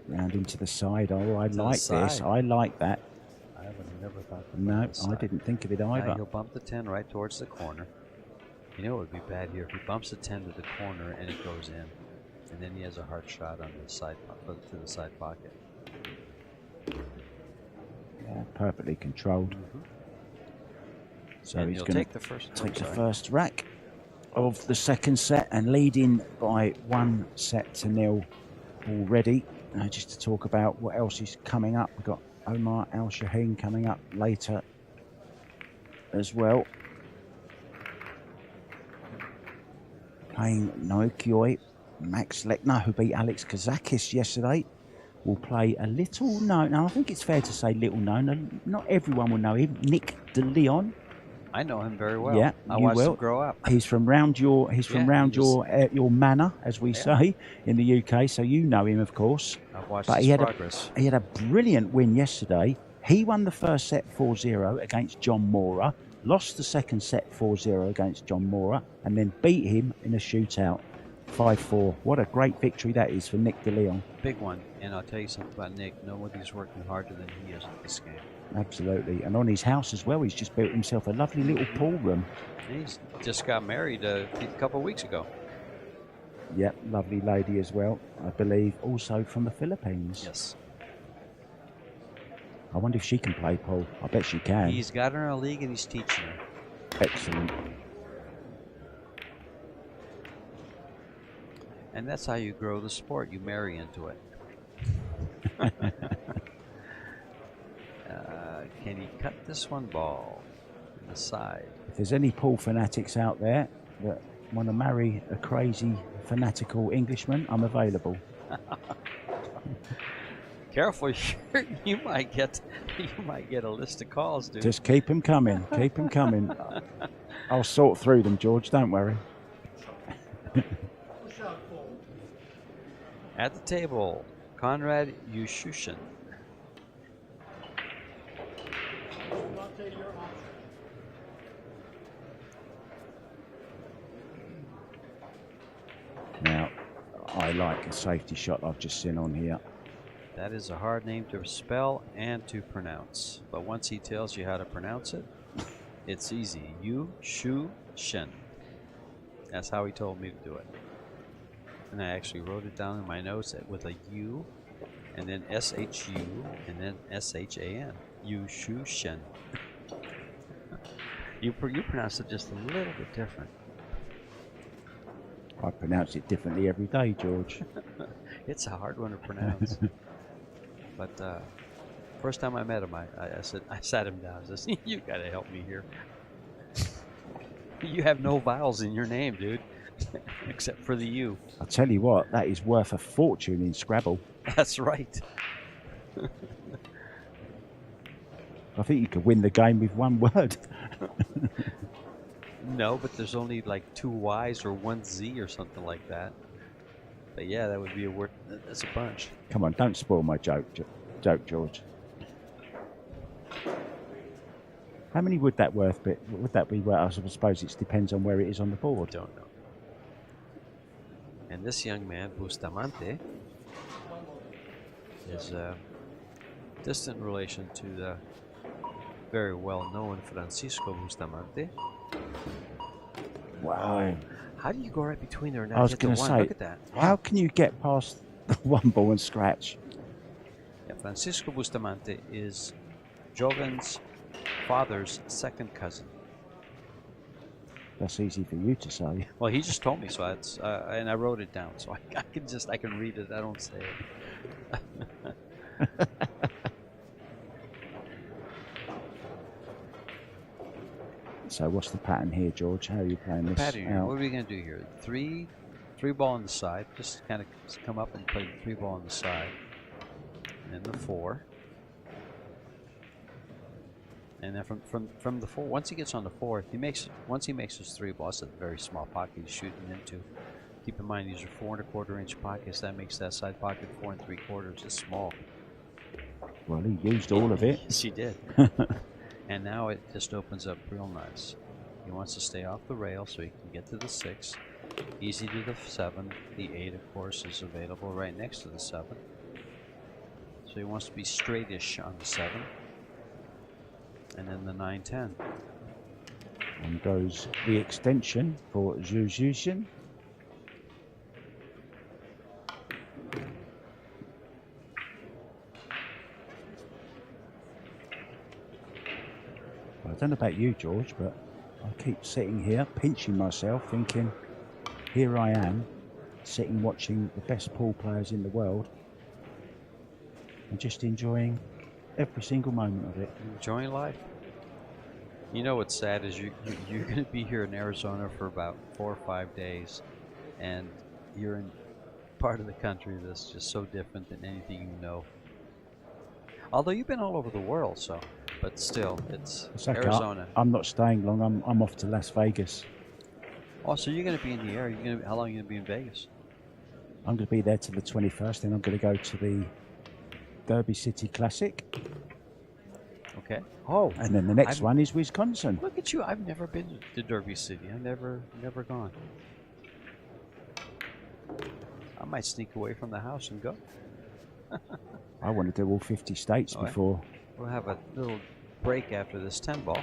round into the side. Oh, I like this. I like that. I would have never thought that. No, I didn't think of it either. He'll bump the 10 right towards the corner. You know what would be bad here if he bumps the 10 to the corner and it goes in. And then he has a hard shot on the side, to the side pocket. Yeah, perfectly controlled. So and he's going to take the first rack of the second set and leading by 1 set to 0 already. Just to talk about what else is coming up, we've got Omar Al Shaheen coming up later as well. Playing Nokioi. Max Lechner, who beat Alex Kazakis yesterday, will play a little known. Now I think it's fair to say little known. Not everyone will know him. Nick De Leon. I know him very well. Yeah, I watched him grow up. He's from round your your manor, as we say in the UK. So you know him, of course. I've watched his progress. He had a brilliant win yesterday. He won the first set 4-0 against John Mora, lost the second set 4-0 against John Mora, and then beat him in a shootout 5-4. What a great victory that is for Nick De Leon. Big one. And I'll tell you something about Nick. Nobody's working harder than he is at this game. Absolutely. And on his house as well, he's just built himself a lovely little pool room. He's just got married a couple of weeks ago. Yep, lovely lady as well. I believe also from the Philippines. Yes. I wonder if she can play pool. I bet she can. He's got her in a league and he's teaching her. Excellent. And that's how you grow the sport. You marry into it. Can he cut this one ball on the side? If there's any pool fanatics out there that want to marry a crazy, fanatical Englishman, I'm available. Careful, you might get a list of calls, dude. Just keep them coming. Keep them coming. I'll sort through them, George. Don't worry. At the table, Konrad JUSZCZYSZYN. Now, I like a safety shot I've just seen on here. That is a hard name to spell and to pronounce. But once he tells you how to pronounce it, it's easy. JUSZCZYSZYN. That's how he told me to do it. And I actually wrote it down in my notes with a U, and then SHU, and then SHAN. JUSZCZYSZYN. You pronounce it just a little bit different. I pronounce it differently every day, George. It's a hard one to pronounce. But first time I met him, I sat him down. I said, "You got to help me here. You have no vowels in your name, dude, except for the U." I'll tell you what, that is worth a fortune in Scrabble. That's right. I think you could win the game with one word. No, but there's only like 2 Y's or 1 Z or something like that. But yeah, that would be a word. That's a bunch. Come on, don't spoil my joke, George. How many would that worth? Would that be? Well, I suppose it depends on where it is on the board. Don't know. And this young man, Bustamante, is a distant relation to the very well-known Francisco Bustamante. Wow. How do you go right between there and I was hit going the to one? say, Look at that. How can you get past the one ball and scratch? Yeah, Francisco Bustamante is Joven's father's second cousin. That's easy for you to say. Well, he just told me, so it's and I wrote it down, so I can read it. I don't say it. So what's the pattern here, George? How are you playing this? Pattern. What are we going to do here? Three ball on the side. Just kind of come up and play the 3 ball on the side, and the 4. And then from the 4, once he gets on the 4, once he makes his 3 balls, it's a very small pocket he's shooting into. Keep in mind these are 4 1/4 inch pockets. That makes that side pocket 4 3/4. It's small. Well, he used all of it. Yes, he did. And now it just opens up real nice. He wants to stay off the rail so he can get to the 6. Easy to the 7. The 8, of course, is available right next to the 7. So he wants to be straightish on the 7. And then the 9, 10. And goes the extension for JUSZCZYSZYN. I don't know about you, George, but I keep sitting here, pinching myself, thinking, here I am, sitting watching the best pool players in the world, and just enjoying every single moment of it. Enjoying life. You know what's sad is you're going to be here in Arizona for about 4 or 5 days, and you're in part of the country that's just so different than anything you know. Although you've been all over the world, so. But still, it's okay. Arizona. I'm not staying long. I'm off to Las Vegas. Oh, so you're going to be in the air. How long are you going to be in Vegas? I'm going to be there till the 21st, then I'm going to go to the Derby City Classic. Okay. Oh. And then the next one is Wisconsin. Look at you. I've never been to Derby City. I've never gone. I might sneak away from the house and go. I want to do all 50 states before. We'll have a little break after this 10 ball.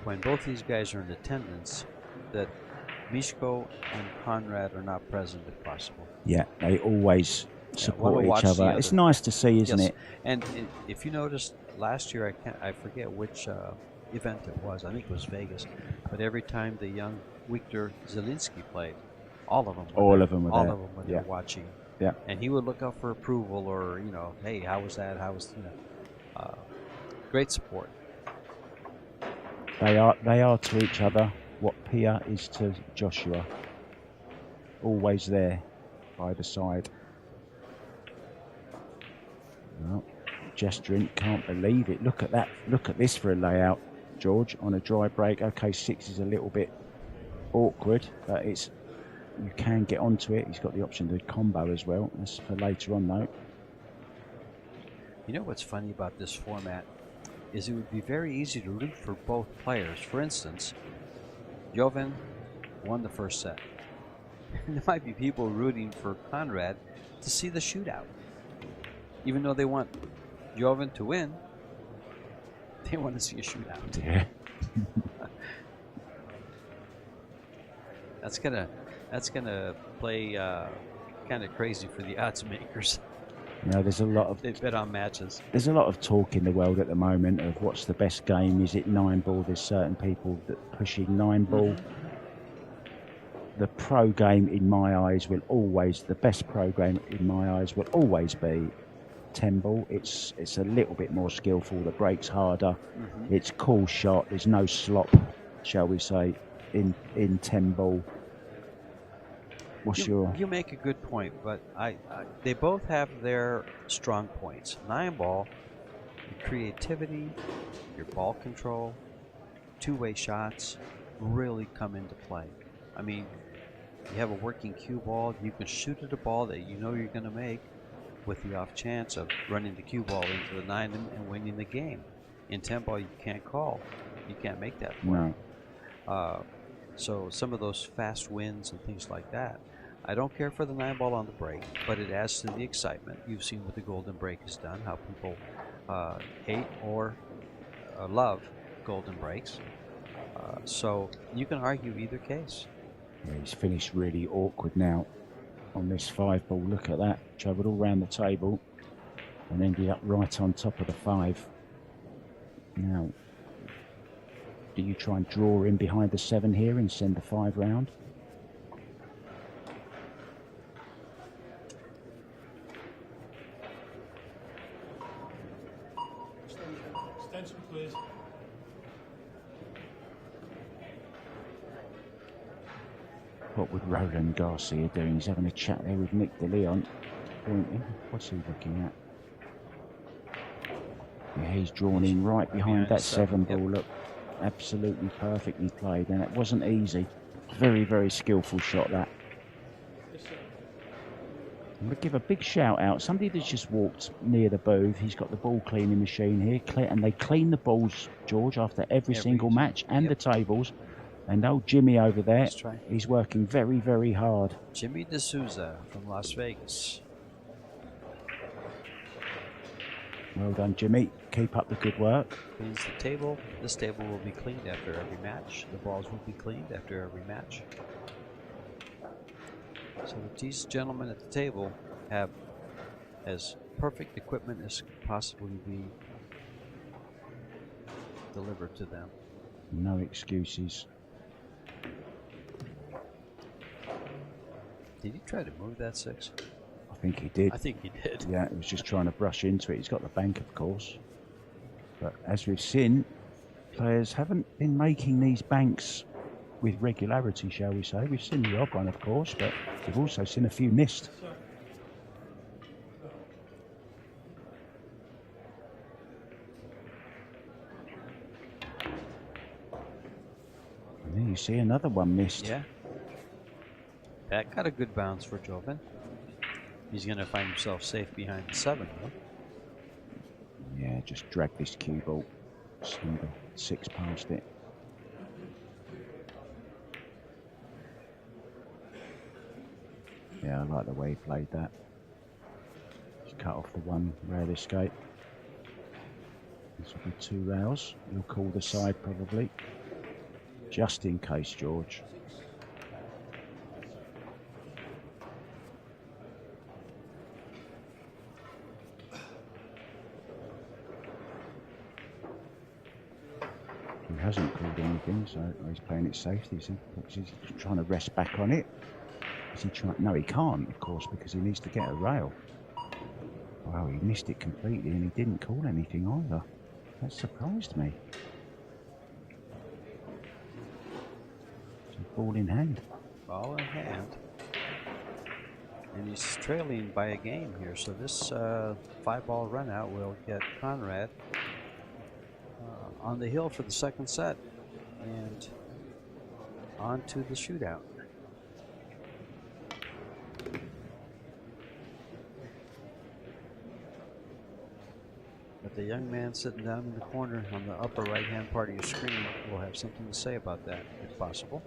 when both these guys are in attendance, that Miško and Conrad are not present if possible. Yeah, they always support each other. It's nice to see, isn't it? And if you noticed, last year, I forget which event it was. I think it was Vegas. But every time the young Wiktor Zielinski played, all of them were there watching. Yeah. And he would look up for approval, or, you know, hey, how was that? How was, you know, great support. They are to each other what Pia is to Joshua. Always there by the side. Well, gesturing, can't believe it. Look at that. Look at this for a layout, George, on a dry break. Okay, 6 is a little bit awkward, but you can get onto it. He's got the option to combo as well. That's for later on, though. You know what's funny about this format is it would be very easy to root for both players. For instance, Jovan won the first set. There might be people rooting for Conrad to see the shootout. Even though they want Jovan to win, they want to see a shootout. Yeah. That's gonna play kind of crazy for the odds makers. You know, there's a lot of... They bet on matches. There's a lot of talk in the world at the moment of what's the best game. Is it 9-ball? There's certain people that pushing 9-ball. The pro game, in my eyes, will always... The best pro game, in my eyes, will always be 10-ball. It's a little bit more skillful. The break's harder. It's cool shot. There's no slop, shall we say, in 10-ball. You make a good point, but they both have their strong points. 9-ball, your creativity, your ball control, two-way shots really come into play. I mean, you have a working cue ball, you can shoot at a ball that you know you're going to make with the off chance of running the cue ball into the 9 and winning the game. In 10-ball, you can't call. You can't make that play. No. So some of those fast wins and things like that. I don't care for the 9-ball on the break, but it adds to the excitement. You've seen what the golden break has done, how people hate or love golden breaks. So you can argue either case. Yeah, he's finished really awkward now on this 5-ball. Look at that. Travelled all round the table and ended up right on top of the 5. Now, do you try and draw in behind the 7 here and send the 5 round? Extension, please. What would Roland Garcia doing? He's having a chat there with Nick DeLeon. What's he looking at? Yeah, he's drawn in right behind that 7-ball. Yep. Look, absolutely perfectly played, and it wasn't easy. Very, very skillful shot, that. I'm going to give a big shout out. Somebody that's just walked near the booth. He's got the ball cleaning machine here, and they clean the balls, George, after every single match, and the tables. And old Jimmy over there, he's working very, very hard. Jimmy D'Souza from Las Vegas. Well done, Jimmy. Keep up the good work. Cleans the table. This table will be cleaned after every match. The balls will be cleaned after every match. So these gentlemen at the table have as perfect equipment as could possibly be delivered to them. No excuses. Did he try to move that 6? I think he did. I think he did. Yeah, he was just trying to brush into it. He's got the bank, of course. But as we've seen, players haven't been making these banks with regularity, shall we say. We've seen the odd one, of course, but we've also seen a few missed. And then you see another one missed. Yeah. That got a good bounce for Jovan. He's going to find himself safe behind the 7, though. Yeah, just drag this cue ball. Send the 6 past it. Yeah, I like the way he played that. Just cut off the 1 rail escape. This will be 2 rails. He'll call the side probably. just in case, George. He hasn't called anything, so he's playing it safe. He's trying to rest back on it. Is he trying? No, he can't, of course, because he needs to get a rail. Wow, he missed it completely, and he didn't call anything either. That surprised me. It's a ball in hand. Ball in hand. And he's trailing by a game here, so this 5-ball run out will get Conrad on the hill for the second set and on to the shootout. But the young man sitting down in the corner on the upper right hand part of your screen will have something to say about that, if possible.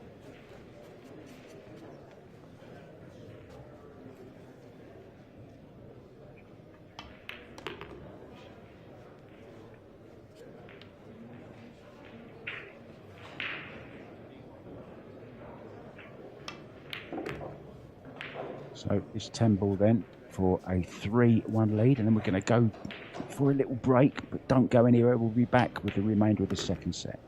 So it's 10-ball then for a 3-1 lead, and then we're going to go for a little break, but don't go anywhere. We'll be back with the remainder of the second set.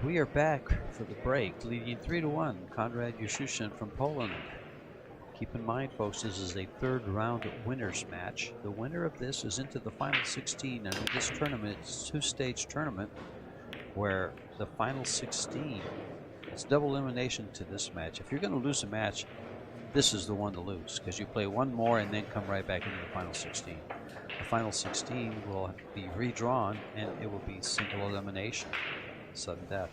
We are back for the break, leading 3-1, Konrad JUSZCZYSZYN from Poland. Keep in mind, folks, this is a third round winners match. The winner of this is into the final 16, and this tournament is a two-stage tournament where the final 16, it's double elimination to this match. If you're going to lose a match, this is the one to lose, because you play one more and then come right back into the final 16. The final 16 will be redrawn, and it will be single elimination. Sudden death.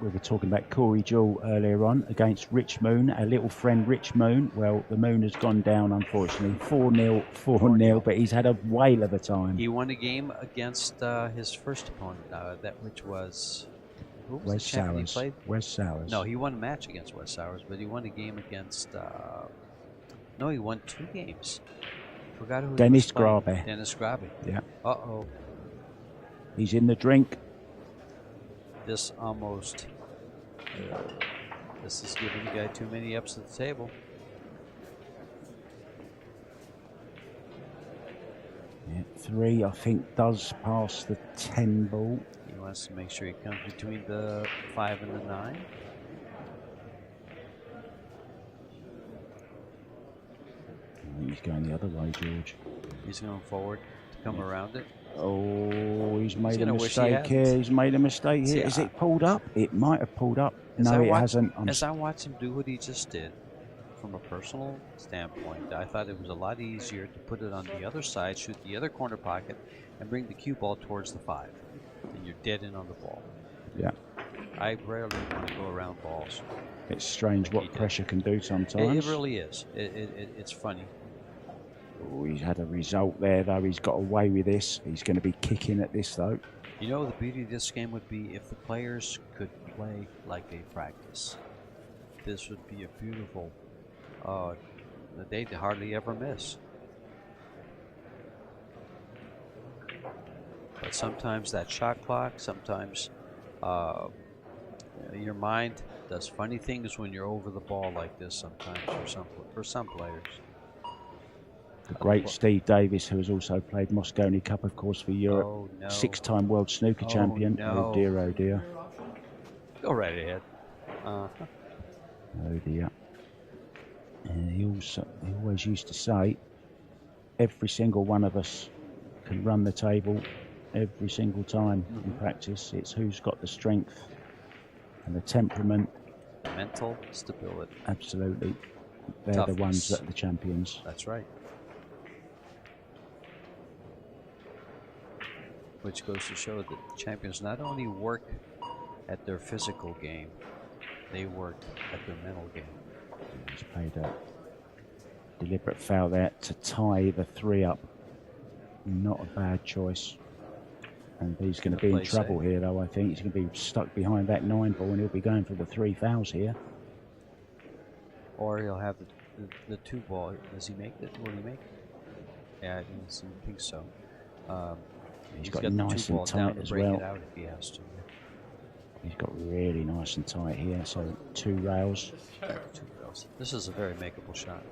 We were talking about Corey Jewell earlier on against Rich Moon, our little friend Rich Moon. Well, the Moon has gone down, unfortunately. 4-0, but he's had a whale of a time. He won a game against his first opponent, which was... Who was Wes the champion Sowers. he played? Wes Sowers. No, he won a match against Wes Sowers, but he won a game against... no, he won 2 games. Forgot who Dennis he was Grabe. Dennis Grabe. Yeah. Uh-oh. He's in the drink. This almost... this is giving the guy too many ups at the table. Yeah, 3, I think, does pass the 10 ball. He wants to make sure he comes between the 5 and the 9. think he's going the other way, George. He's going forward to come around it. Oh, he's made a gonna wish he mistake here. He's made a mistake here. Is it pulled up? It might have pulled up. No, it hasn't. As I watch him do what he just did, from a personal standpoint, I thought it was a lot easier to put it on the other side, shoot the other corner pocket, and bring the cue ball towards the 5. And you're dead in on the ball. Yeah. I rarely want to go around balls. It's strange what pressure can do sometimes. It really is. It's funny. Oh, he's had a result there, though. He's got away with this. He's going to be kicking at this, though. You know, the beauty of this game would be if the players could play like they practice. This would be a beautiful they'd hardly ever miss. But sometimes that shot clock, sometimes your mind does funny things when you're over the ball like this sometimes for some players. The great Steve Davis, who has also played Moscone Cup, of course, for Europe. Oh, no. 6-time world snooker champion. No. Oh dear, oh dear. Go right ahead. Oh dear. And he always used to say, every single one of us can run the table every single time in practice. It's who's got the strength and the temperament. Mental stability. Absolutely. They're Toughness. the ones that are the champions. That's right. Which goes to show that the champions not only work at their physical game, they work at their mental game. He's played a deliberate foul there to tie the 3 up. Not a bad choice. And he's going to be in trouble here, though, I think. He's going to be stuck behind that 9 ball, and he'll be going for the 3 fouls here. Or he'll have the 2 ball. Does he make it? Will he make it? Yeah, I think so. He's got nice and tight as well. It out if he has to. He's got really nice and tight here, so 2 rails. 2 rails. This is a very makeable shot.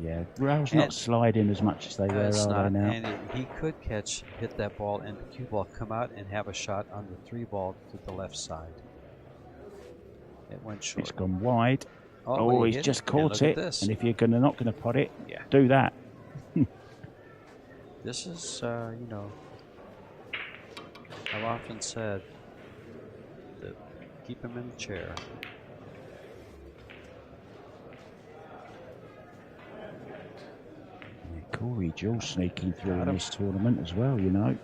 Yeah, rails not sliding as much as they were, are they now? And he could hit that ball and the cue ball come out and have a shot on the 3 ball to the left side. It went short. It's gone wide. Oh, he's just caught it. And if you're not going to pot it, do that. This is, you know, I've often said that keep him in the chair. Corey Jules sneaking through in this tournament as well, you know.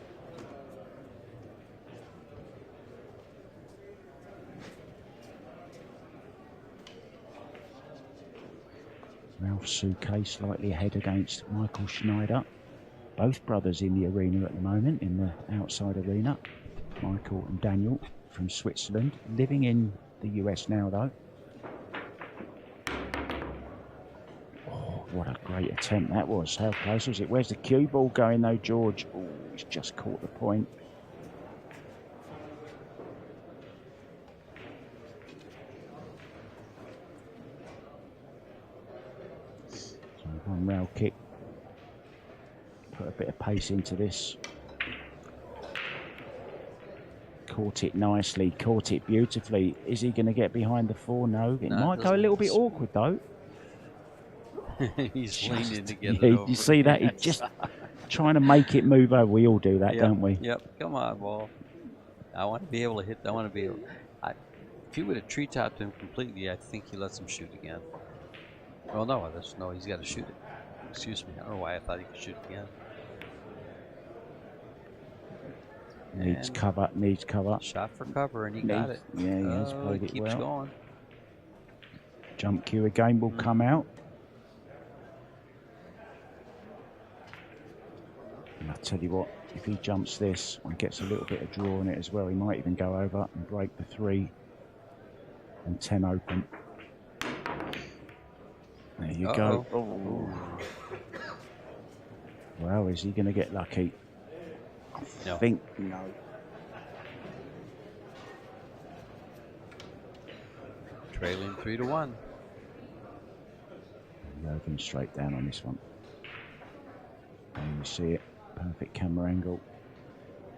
Ralph Souquet slightly ahead against Michael Schneider. Both brothers in the arena at the moment, in the outside arena. Michael and Daniel from Switzerland, living in the US now, though. Oh, what a great attempt that was. How close was it? Where's the cue ball going, though, George? Oh, he's just caught the point. So 1 rail kick. Put a bit of pace into this. Caught it nicely, caught it beautifully. Is he going to get behind the 4? No. It might go a little bit awkward, though. He's leaning to get it over. You see that? He's just trying to make it move over. We all do that, don't we? Yep. Come on, ball. I want to be able to hit. I want to be able. If he would have tree-topped him completely, I think he lets him shoot again. Well, no, he's got to shoot it. Excuse me. I don't know why I thought he could shoot again. Needs cover, needs cover. Shot for cover, and he got it. Yeah, he has played it keeps well. Going. Jump cue again will come out. And I tell you what, if he jumps this and gets a little bit of draw on it as well, he might even go over and break the 3 and 10 open. There you go. Oh. Well, is he going to get lucky? I think no. Trailing 3-1. Looking straight down on this one. And you see it. Perfect camera angle.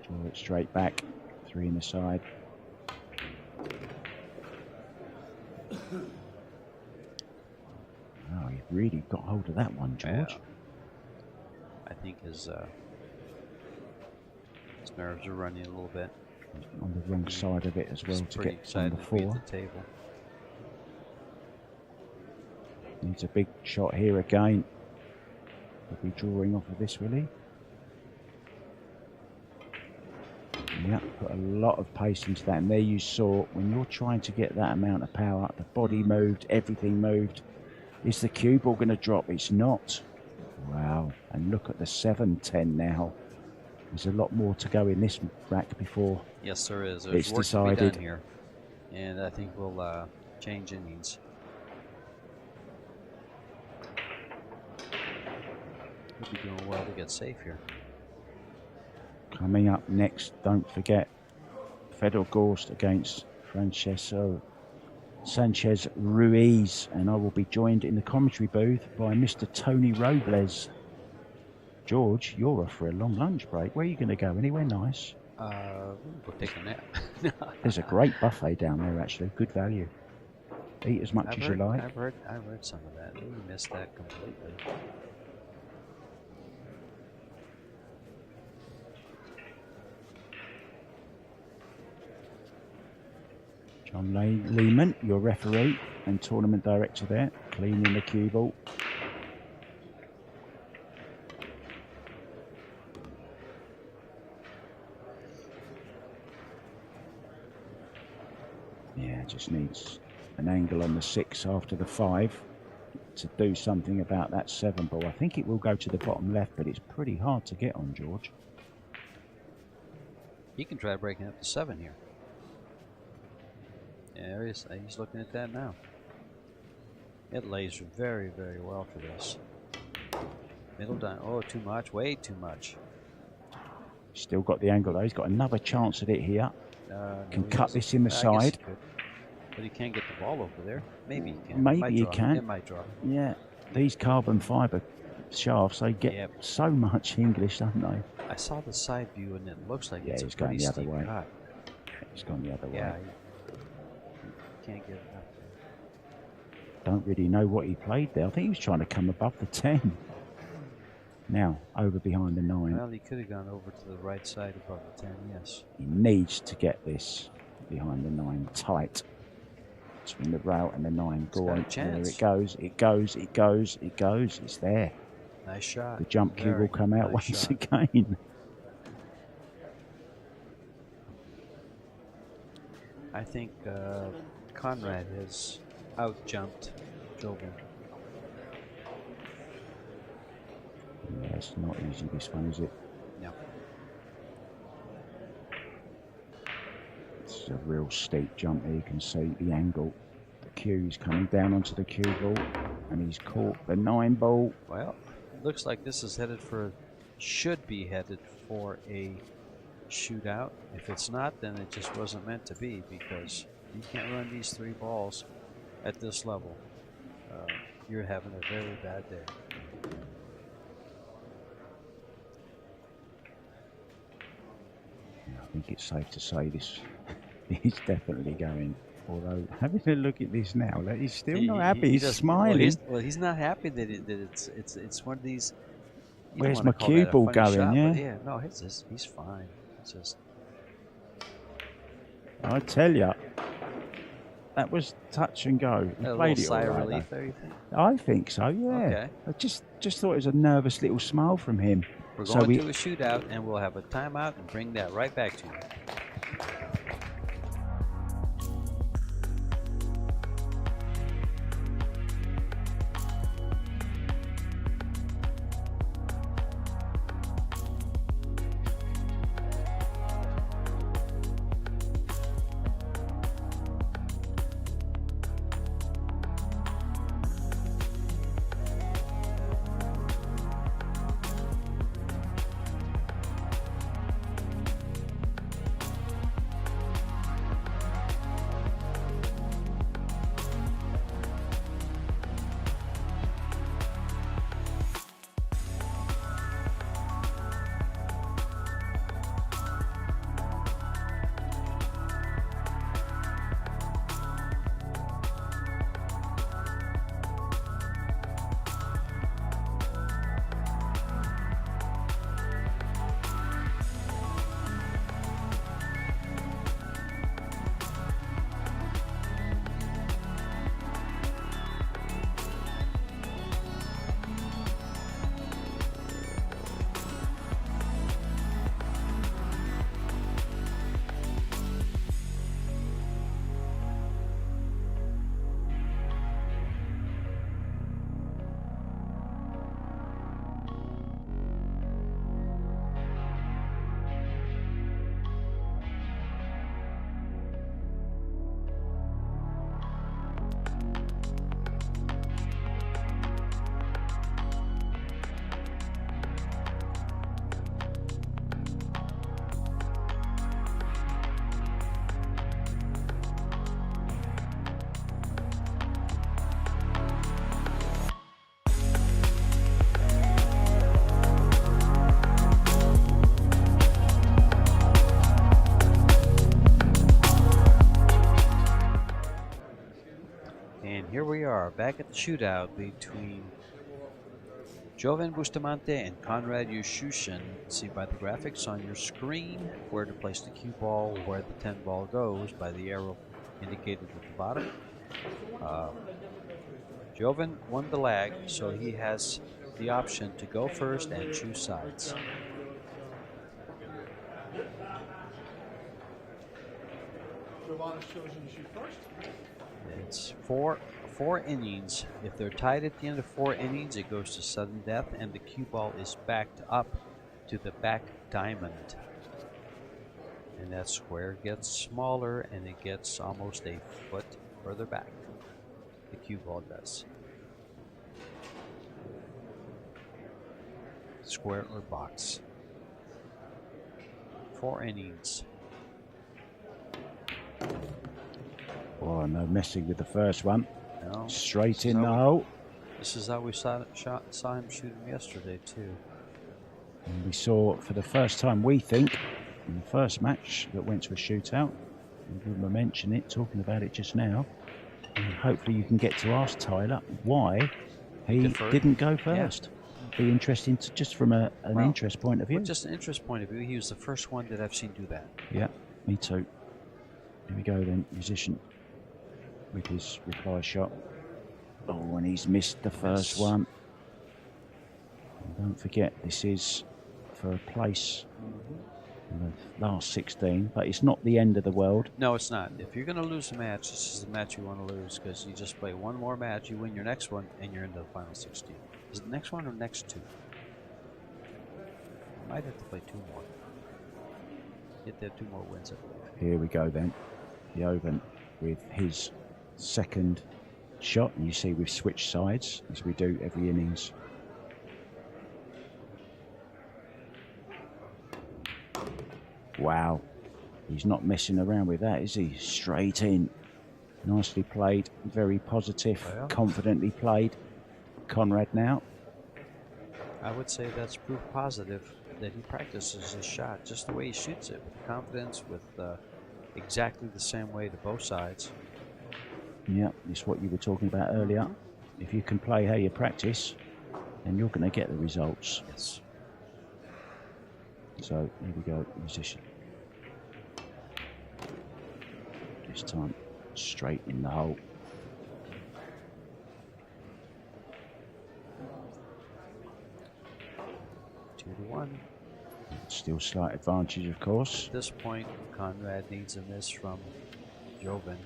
Draw it straight back. 3 in the side. Oh, he really got hold of that one, George. Yeah. I think his nerves are running a little bit. On the wrong side of it as well He's to pretty get on excited the to be at 4. the table. Needs a big shot here again. Will be drawing off of this, will he? Yeah, put a lot of pace into that, and there you saw when you're trying to get that amount of power, the body moved, everything moved. Is the cue ball going to drop? It's not. Wow, and look at the 7-10 now. There's a lot more to go in this rack before. Yes, there is. There's work decided. to be done here, and I think we'll change innings. We'll be doing well to get safe here. Coming up next, don't forget, Fedor Gorst against Francesco Sanchez Ruiz, and I will be joined in the commentary booth by Mr. Tony Robles. George, you're off for a long lunch break. Where are you going to go? Anywhere nice? We'll take a nap. There's a great buffet down there, actually. Good value. Eat as much as you like. I've heard some of that. We missed that completely. John Lehman, your referee and tournament director there, cleaning the cue ball. Yeah, just needs an angle on the 6 after the 5 to do something about that 7 ball. I think it will go to the bottom left, but it's pretty hard to get on, George. He can try breaking up to 7 here. Yeah, he's looking at that now. It lays very, very well for this. Middle down. Oh, too much. Way too much. Still got the angle though. He's got another chance at it here. Can cut this in the I side. guess he could. But he can't get the ball over there. Maybe he can. Maybe he can. It might drop. Yeah, these carbon fiber shafts, they get so much English, don't they? I saw the side view and it looks like Yeah, it's a he's going pretty the other steep way. cut. He's gone the other Yeah, way. he can't get it up there. Don't really know what he played there. I think he was trying to come above the 10. Now, over behind the 9. Well, he could have gone over to the right side above the 10, yes. He needs to get this behind the 9 tight. Between the rail and the 9. Go on. There it goes. It goes. It goes. It goes. It's there. Nice shot. The jump cue will come out nice once shot. again. I think Conrad has out-jumped Jobin. Yeah, it's not easy, this one, is it? No. It's a real steep jump there. You can see the angle. The cue is coming down onto the cue ball, and he's caught the 9 ball. Well, looks like this is headed for, should be headed for a shootout. If it's not, then it just wasn't meant to be, because you can't run these 3 balls at this level. You're having a very bad day. I think it's safe to say this is definitely going. Although, having a look at this now, he's still not happy. He's smiling. Well, he's not happy that it's one of these. Where's my cue ball going? Shot, yeah. Yeah, no, he's fine. It's just. I tell you, that was touch and go. He A played little it sigh all of right, relief though. there, you think? I think so. Yeah. Okay. I just thought it was a nervous little smile from him. We're going to a shootout, and we'll have a timeout and bring that right back to you. back at the shootout between Jovan Bustamante and Conrad JUSZCZYSZYN. See by the graphics on your screen where to place the cue ball, where the 10 ball goes by the arrow indicated at the bottom. Jovan won the lag, so he has the option to go first and choose sides. It's four innings. If they're tied at the end of 4 innings, it goes to sudden death, and the cue ball is backed up to the back diamond. And that square gets smaller, and it gets almost a foot further back. The cue ball does. Square or box. 4 innings. Oh, no messing with the first one. No. Straight in the hole. This is how we saw him shoot him yesterday, too. And we saw for the first time, we think, in the first match that went to a shootout. We were mentioning it, talking about it just now. And hopefully you can get to ask Tyler why he didn't go first. Yeah. Be interesting to, just from an interest point of view. Well, just an interest point of view, he was the first one that I've seen do that. Yeah, me too. Here we go then, musician with his reply shot. Oh, and he's missed the first one. And don't forget, this is for a place in the last 16, but it's not the end of the world. No, it's not. If you're going to lose a match, this is the match you want to lose, because you just play one more match, you win your next one, and you're into the final 16. Is it the next one or next 2? You might have to play 2 more. Get there 2 more wins. Here we go then. Jovan with his second shot, and you see we've switched sides as we do every innings. Wow, he's not messing around with that, is he? Straight in. Nicely played, very positive, confidently played. Conrad now. I would say that's proof positive that he practices his shot just the way he shoots it, with confidence, with exactly the same way to both sides. Yeah, it's what you were talking about earlier. If you can play how you practice, then you're going to get the results. Yes. So here we go, musician. This time straight in the hole. Two to one. Still slight advantage, of course. At this point, Conrad needs a miss from Jovan.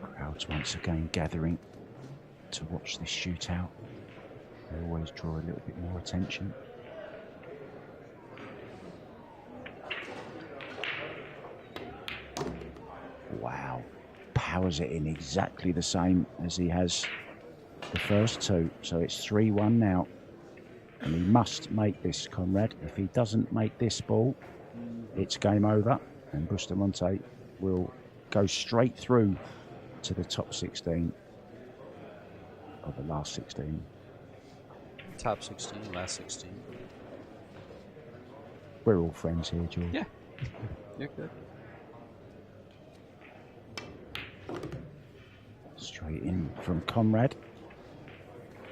Crowds once again gathering to watch this shootout. They always draw a little bit more attention. Wow, powers it in exactly the same as he has the first 2. So it's 3-1 now. And he must make this, Conrad. If he doesn't make this ball, it's game over. And Bustamante will go straight through to the top 16. Or the last 16. Top 16, last 16. We're all friends here, George. Yeah, you're good. Straight in from Conrad.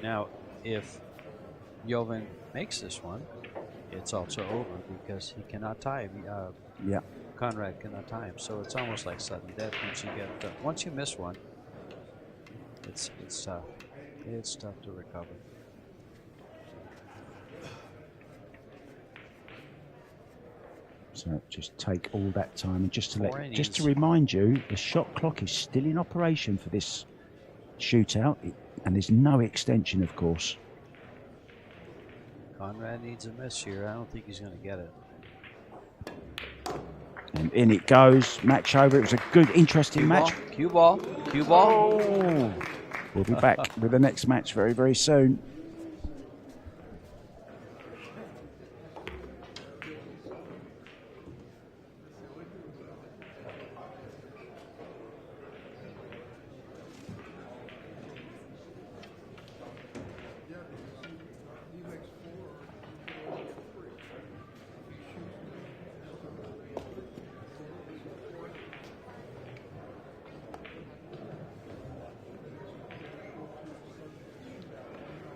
Now, if Jovan makes this one, it's also over because he cannot tie him. Yeah. Conrad cannot tie him, so it's almost like sudden death once you get once you miss one. It's tough. It's tough to recover. So just take all that time, and just to remind you, the shot clock is still in operation for this shootout, and there's no extension, of course. Conrad needs a miss here. I don't think he's going to get it. And in it goes. Match over. It was a good, interesting match. Cue ball. Cue ball. Oh. We'll be back with the next match very, very soon.